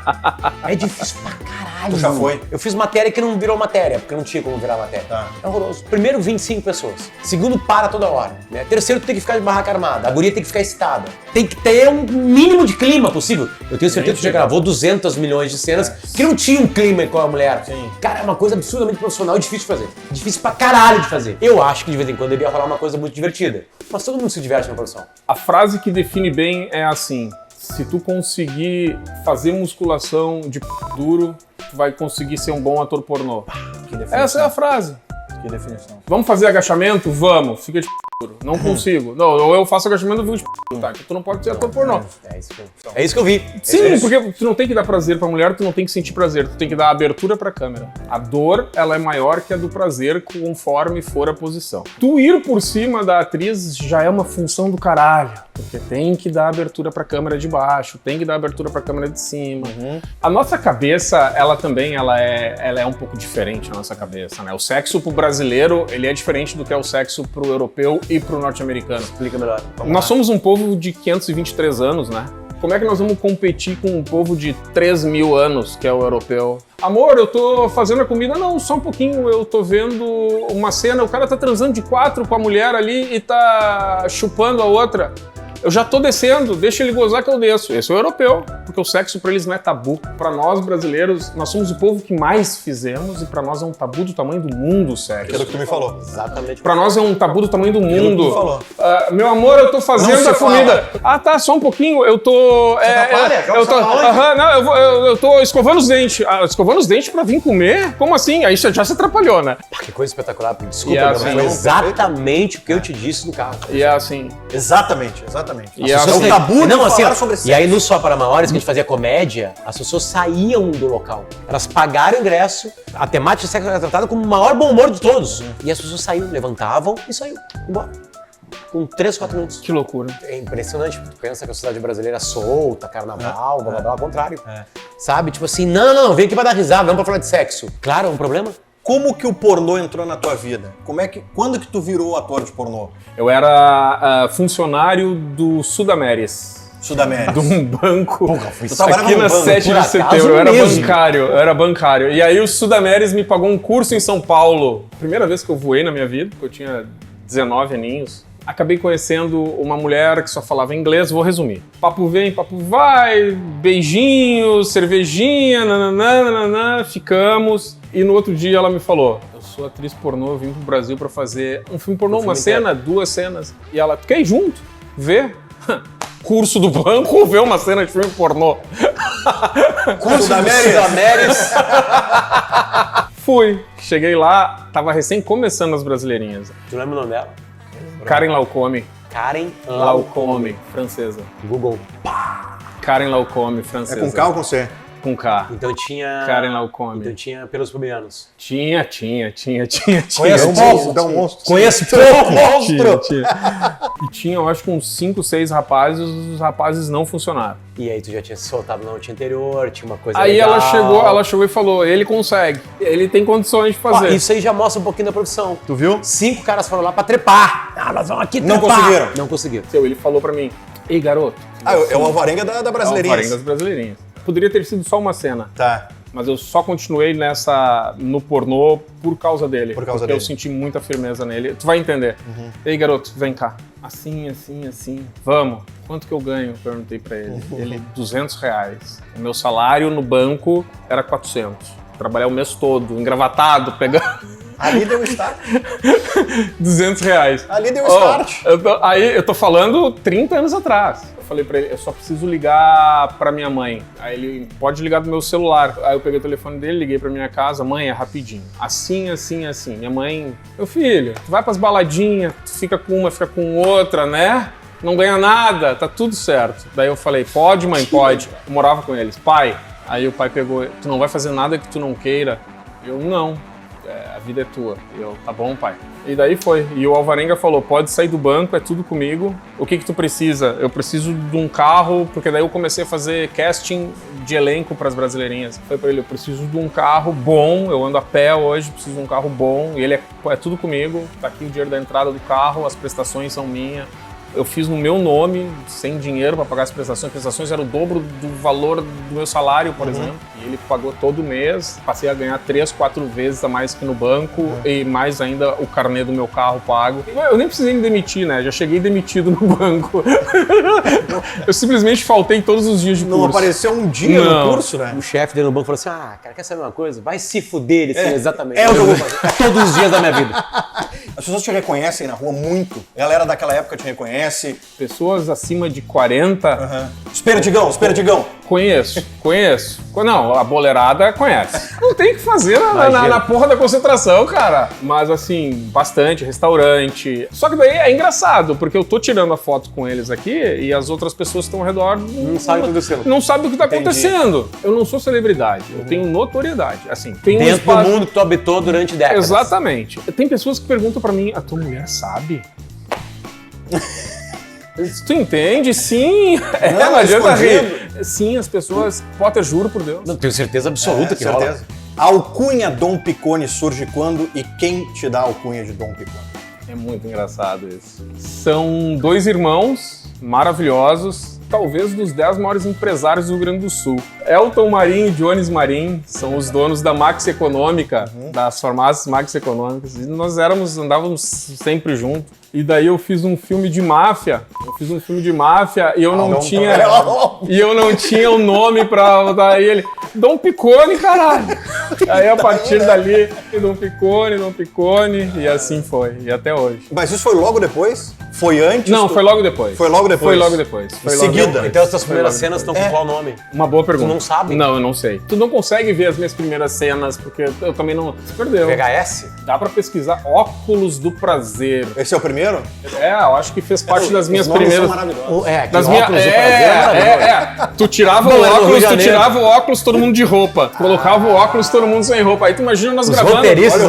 [SPEAKER 4] É difícil pra caralho.
[SPEAKER 3] Tu já foi?
[SPEAKER 4] Eu fiz matéria que não virou matéria, porque não tinha como virar matéria.
[SPEAKER 3] Tá.
[SPEAKER 4] É horroroso. Primeiro, 25 pessoas. Segundo, para toda hora. Né? Terceiro, tu tem que ficar de barraca armada. A guria tem que ficar excitada. Tem que ter um mínimo de clima possível. Eu tenho certeza que tu já gravou 200 milhões de cenas que não tinha um clima com a mulher.
[SPEAKER 3] Sim.
[SPEAKER 4] Cara, é uma coisa absurdamente profissional e difícil de fazer. Difícil pra caralho de fazer. Eu acho que de vez em quando devia rolar uma coisa muito divertida. Mas todo mundo se diverte na produção.
[SPEAKER 20] A frase que define bem é assim: se tu conseguir fazer musculação de duro, tu vai conseguir ser um bom ator pornô. Essa é a frase.
[SPEAKER 3] Que definição.
[SPEAKER 20] Vamos fazer agachamento? Vamos. Fica de duro. Não consigo. Não, ou eu faço agachamento ou fico de tá? Tu não pode ser ator pornô.
[SPEAKER 4] É isso que eu vi.
[SPEAKER 20] Sim, porque tu não tem que dar prazer pra mulher, tu não tem que sentir prazer, tu tem que dar abertura pra câmera. A dor, ela é maior que a do prazer conforme for a posição. Tu ir por cima da atriz já é uma função do caralho, porque tem que dar abertura pra câmera de baixo, tem que dar abertura pra câmera de cima. A nossa cabeça, ela também, ela é um pouco diferente, a nossa cabeça, né? O sexo pro brasileiro, ele é diferente do que é o sexo pro europeu e pro norte-americano.
[SPEAKER 4] Explica melhor.
[SPEAKER 20] Nós somos um povo de 523 anos, né? Como é que nós vamos competir com um povo de 3.000 anos, que é o europeu? Amor, eu tô fazendo a comida. Não, só um pouquinho, eu tô vendo uma cena, o cara tá transando de 4 com a mulher ali e tá chupando a outra. Eu já tô descendo, deixa ele gozar que eu desço. Esse é o europeu, porque o sexo pra eles não é tabu. Pra nós, brasileiros, nós somos o povo que mais fizemos e pra nós é um tabu do tamanho do mundo o sexo.
[SPEAKER 3] Aquilo que tu me falou.
[SPEAKER 4] Exatamente.
[SPEAKER 20] Pra nós é um tabu do tamanho do mundo.
[SPEAKER 3] Aquilo que tu falou.
[SPEAKER 20] Meu amor, eu tô fazendo a comida. Ah, tá, só um pouquinho, eu tô... eu tô escovando os dentes. Escovando os dentes pra vir comer? Como assim? Aí já se atrapalhou, né?
[SPEAKER 4] Que coisa espetacular. Desculpa, foi exatamente o que eu te disse no carro.
[SPEAKER 20] E é assim.
[SPEAKER 3] Exatamente.
[SPEAKER 20] E
[SPEAKER 3] é um tabu de falar sobre sexo.
[SPEAKER 4] E aí, no Só para Maiores, que a gente fazia comédia, as pessoas saíam do local. Elas pagaram o ingresso, a temática de sexo era tratada como o maior bom humor de todos. E as pessoas saíam, levantavam e saíam, embora. Com 3, 4 minutos.
[SPEAKER 20] Que loucura.
[SPEAKER 4] É impressionante. Tu pensa que a sociedade brasileira é solta, carnaval, blá blá blá, ao contrário. Sabe? Tipo assim, não, vem aqui pra dar risada, vamos pra falar de sexo. Claro, é um problema.
[SPEAKER 3] Como que o pornô entrou na tua vida? Quando que tu virou ator de pornô?
[SPEAKER 20] Eu era funcionário do Sudameris. De um banco. Aqui na 7 de setembro. Eu era bancário. E aí o Sudameris me pagou um curso em São Paulo. Primeira vez que eu voei na minha vida, porque eu tinha 19 aninhos. Acabei conhecendo uma mulher que só falava inglês, vou resumir. Papo vem, papo vai, beijinhos, cervejinha, nananana, ficamos. E no outro dia ela me falou, eu sou atriz pornô, eu vim pro Brasil pra fazer um filme pornô, uma cena, 2 cenas. E ela, quer ir junto? Ver? Curso do banco ou ver uma cena de filme pornô?
[SPEAKER 3] Curso da Meris.
[SPEAKER 20] Fui. Cheguei lá, tava recém começando as brasileirinhas.
[SPEAKER 4] Tu lembra o nome dela?
[SPEAKER 20] Karen Laucome.
[SPEAKER 4] Karen
[SPEAKER 20] Laucome, francesa.
[SPEAKER 4] Google.
[SPEAKER 20] Karen Laucome, francesa.
[SPEAKER 3] É com K ou com C?
[SPEAKER 20] Com K.
[SPEAKER 4] Então tinha...
[SPEAKER 20] Karen Laucome.
[SPEAKER 4] Então tinha pelos pubianos.
[SPEAKER 20] Tinha.
[SPEAKER 3] Conheço pouco, dá um monstro.
[SPEAKER 4] Conheço pouco, monstro!
[SPEAKER 20] Tinha. E tinha, eu acho que uns 5, 6 rapazes, os rapazes não funcionaram.
[SPEAKER 4] E aí tu já tinha se soltado na noite anterior, tinha uma coisa
[SPEAKER 20] Aí
[SPEAKER 4] legal.
[SPEAKER 20] ela chegou e falou, ele consegue, ele tem condições de fazer.
[SPEAKER 4] Isso aí já mostra um pouquinho da profissão.
[SPEAKER 3] Tu viu?
[SPEAKER 4] 5 caras foram lá pra trepar. Nós vamos aqui trepar.
[SPEAKER 3] Não conseguiram?
[SPEAKER 4] Não conseguiram.
[SPEAKER 20] Ele falou pra mim, ei garoto.
[SPEAKER 3] É o Alvarenga da Brasileirinhas.
[SPEAKER 20] É o Alvarenga das Brasileirinhas. Poderia ter sido só uma cena.
[SPEAKER 3] Tá.
[SPEAKER 20] Mas eu só continuei no pornô por causa dele. Porque eu senti muita firmeza nele. Tu vai entender. Ei, garoto, vem cá. Assim. Vamos. Quanto que eu ganho? Perguntei pra ele. Ele, R$200. O meu salário no banco era 400. Trabalhar o mês todo, engravatado, pegando...
[SPEAKER 3] Ali deu um start.
[SPEAKER 20] R$200.
[SPEAKER 3] Ali deu um start.
[SPEAKER 20] Aí eu tô falando 30 anos atrás. Eu falei pra ele, eu só preciso ligar pra minha mãe. Aí ele, pode ligar do meu celular. Aí eu peguei o telefone dele, liguei pra minha casa. Mãe, é rapidinho. Assim. Minha mãe, meu filho, tu vai pras baladinhas, tu fica com uma, fica com outra, né? Não ganha nada, tá tudo certo. Daí eu falei, pode, mãe, pode. Eu morava com eles. Pai. Aí o pai pegou, tu não vai fazer nada que tu não queira? Eu, não. A vida é tua. Eu, tá bom, pai. E daí foi. E o Alvarenga falou, pode sair do banco, é tudo comigo. O que tu precisa? Eu preciso de um carro, porque daí eu comecei a fazer casting de elenco pras brasileirinhas. Falei pra ele, eu preciso de um carro bom, eu ando a pé hoje, preciso de um carro bom. E ele, é tudo comigo, tá aqui o dinheiro da entrada do carro, as prestações são minhas. Eu fiz no meu nome, sem dinheiro para pagar as prestações eram o dobro do valor do meu salário, por exemplo. E ele pagou todo mês, passei a ganhar 3, 4 vezes a mais que no banco e mais ainda o carnê do meu carro pago. Eu nem precisei me demitir, né? Já cheguei demitido no banco. Eu simplesmente faltei todos os dias de curso.
[SPEAKER 3] Não apareceu um dia no curso, né?
[SPEAKER 4] O chefe dele no banco falou assim, cara, quer saber uma coisa? Vai se fuder, ele exatamente. É o que eu vou fazer todos os dias da minha vida.
[SPEAKER 3] As pessoas te reconhecem na rua muito. A galera daquela época te reconhece.
[SPEAKER 20] Pessoas acima de 40...
[SPEAKER 3] Espera-digão.
[SPEAKER 20] Conheço. Não, a boleirada conhece. Não tem o que fazer na porra da concentração, cara. Mas assim, bastante, restaurante. Só que daí é engraçado, porque eu tô tirando a foto com eles aqui e as outras pessoas que estão ao redor
[SPEAKER 4] não sabem o que tá acontecendo.
[SPEAKER 20] Não sabem o que tá acontecendo. Eu não sou celebridade, eu tenho notoriedade. Assim, tem
[SPEAKER 4] dentro do mundo que tu habitou durante décadas.
[SPEAKER 20] Exatamente. Tem pessoas que perguntam pra mim, a tua mulher sabe? Tu entende? Sim. Não adianta rir. Sim, as pessoas... Potter, juro por Deus.
[SPEAKER 4] Não, tenho certeza absoluta que rola.
[SPEAKER 3] A alcunha Dom Picone surge quando e quem te dá a alcunha de Dom Picone?
[SPEAKER 20] É muito engraçado isso. São 2 irmãos maravilhosos, talvez dos 10 maiores empresários do Rio Grande do Sul. Elton Marim e Jones Marim são os donos da Max Econômica, das farmácias Max Econômicas. E nós andávamos sempre juntos. E daí eu fiz um filme de máfia. E eu não tinha o nome pra dar ele. Dom Picone, caralho! Aí a partir dali, Dom Picone, e assim foi. E até hoje.
[SPEAKER 3] Mas isso foi logo depois? Foi antes?
[SPEAKER 20] Não, foi logo depois.
[SPEAKER 3] Foi logo depois.
[SPEAKER 20] Em
[SPEAKER 3] seguida.
[SPEAKER 4] Então as tuas primeiras cenas estão com qual nome?
[SPEAKER 20] Uma boa pergunta.
[SPEAKER 4] Tu não sabe?
[SPEAKER 20] Não, eu não sei. Tu não consegue ver as minhas primeiras cenas, porque eu também não... Se perdeu.
[SPEAKER 4] VHS?
[SPEAKER 20] Dá pra pesquisar Óculos do Prazer.
[SPEAKER 3] Esse é o primeiro?
[SPEAKER 20] Eu acho que fez parte das minhas primeiras...
[SPEAKER 3] São maravilhosos.
[SPEAKER 20] Das minhas...
[SPEAKER 4] Óculos do Prazer
[SPEAKER 20] Tu tirava o óculos, todo mundo de roupa. Colocava o óculos, todo mundo sem roupa. Aí tu imagina nós gravando...
[SPEAKER 4] Roteiristas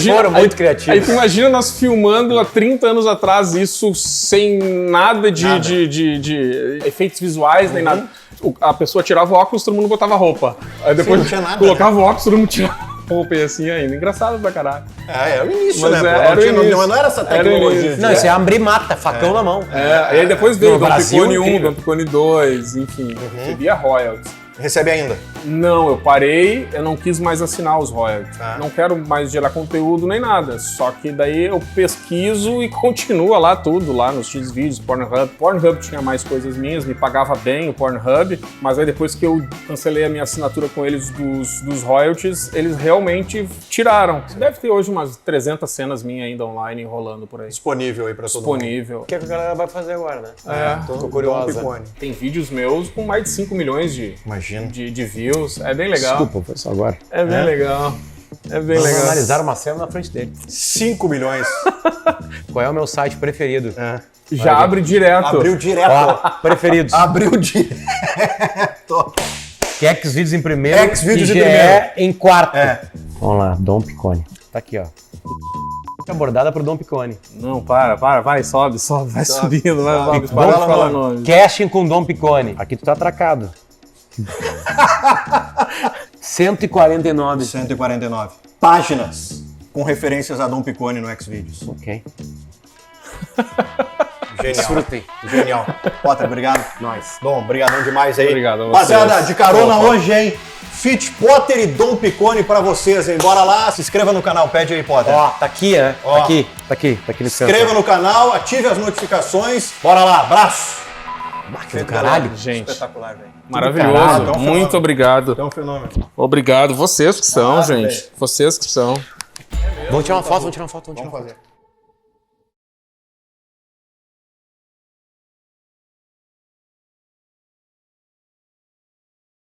[SPEAKER 4] foram muito criativos.
[SPEAKER 20] Aí tu imagina nós filmando há 30 anos atrás isso sem nada de efeitos visuais, nem nada. A pessoa tirava o óculos, todo mundo botava roupa. Aí depois colocava o óculos, todo mundo tirava roupa e assim ainda. Engraçado pra caralho.
[SPEAKER 3] Era o início,
[SPEAKER 20] mas
[SPEAKER 3] né? Não era essa tecnologia.
[SPEAKER 4] Não, isso é abrir mata, facão na mão.
[SPEAKER 20] E aí depois veio o Dom Picone 1, Dom Picone 2, enfim. Recebia royalties.
[SPEAKER 3] Recebe ainda?
[SPEAKER 20] Não, eu parei, eu não quis mais assinar os royalties. Não quero mais gerar conteúdo nem nada. Só que daí eu pesquiso e continua lá tudo, lá nos Xvideos, Pornhub. Pornhub tinha mais coisas minhas, me pagava bem o Pornhub, mas aí depois que eu cancelei a minha assinatura com eles dos royalties, eles realmente tiraram. Deve ter hoje umas 300 cenas minhas ainda online rolando por aí.
[SPEAKER 3] Disponível aí pra todo mundo.
[SPEAKER 4] O que a galera vai fazer agora, né?
[SPEAKER 20] Tô
[SPEAKER 4] curiosa.
[SPEAKER 20] Tem vídeos meus com mais de 5 milhões de views. Deus. É bem legal.
[SPEAKER 3] Desculpa, foi só agora.
[SPEAKER 20] É bem legal. É bem
[SPEAKER 4] Vamos
[SPEAKER 20] legal.
[SPEAKER 4] analisar uma cena na frente dele.
[SPEAKER 3] 5 milhões.
[SPEAKER 4] Qual é o meu site preferido?
[SPEAKER 20] Já abre direto.
[SPEAKER 3] Abriu direto.
[SPEAKER 4] Ó, preferidos.
[SPEAKER 3] Abriu direto.
[SPEAKER 4] Que Xvideos em primeiro
[SPEAKER 3] Xvideos
[SPEAKER 4] e
[SPEAKER 3] em
[SPEAKER 4] GE
[SPEAKER 3] primeiro.
[SPEAKER 4] em quarto.
[SPEAKER 3] É.
[SPEAKER 4] Vamos lá, Dom Picone. Tá aqui, ó. Abordada por Dom Picone.
[SPEAKER 20] Não, vai, sobe, vai subindo, vai,
[SPEAKER 3] sobe.
[SPEAKER 20] para de falar nome.
[SPEAKER 4] Casting com Dom Picone. Aqui tu tá atracado. 149.
[SPEAKER 3] 149 páginas com referências a Dom Picone no Xvideos.
[SPEAKER 4] Ok.
[SPEAKER 3] Genial.
[SPEAKER 4] Desfrutem.
[SPEAKER 3] Genial. Potter, obrigado.
[SPEAKER 4] Nós.
[SPEAKER 3] Bom, obrigadão demais aí.
[SPEAKER 20] Obrigado a vocês.
[SPEAKER 3] Rapaziada, de carona hoje, hein? Fit Potter e Dom Picone pra vocês, hein? Bora lá, se inscreva no canal, pede aí, Potter.
[SPEAKER 4] Ó, tá aqui, né?
[SPEAKER 3] Ó.
[SPEAKER 4] Tá aqui no
[SPEAKER 3] Se inscreva no canal, ative as notificações. Bora lá, abraço.
[SPEAKER 4] Marca do caralho.
[SPEAKER 20] Gente,
[SPEAKER 3] espetacular, velho.
[SPEAKER 20] maravilhoso.
[SPEAKER 3] Caralho,
[SPEAKER 20] Muito obrigado.
[SPEAKER 3] É um fenômeno.
[SPEAKER 20] Obrigado. Vocês que são,
[SPEAKER 3] Ah,
[SPEAKER 20] gente.
[SPEAKER 3] velho.
[SPEAKER 20] Vocês que são.
[SPEAKER 4] Vamos tirar uma foto, vamos tirar uma foto.
[SPEAKER 3] Vamos fazer.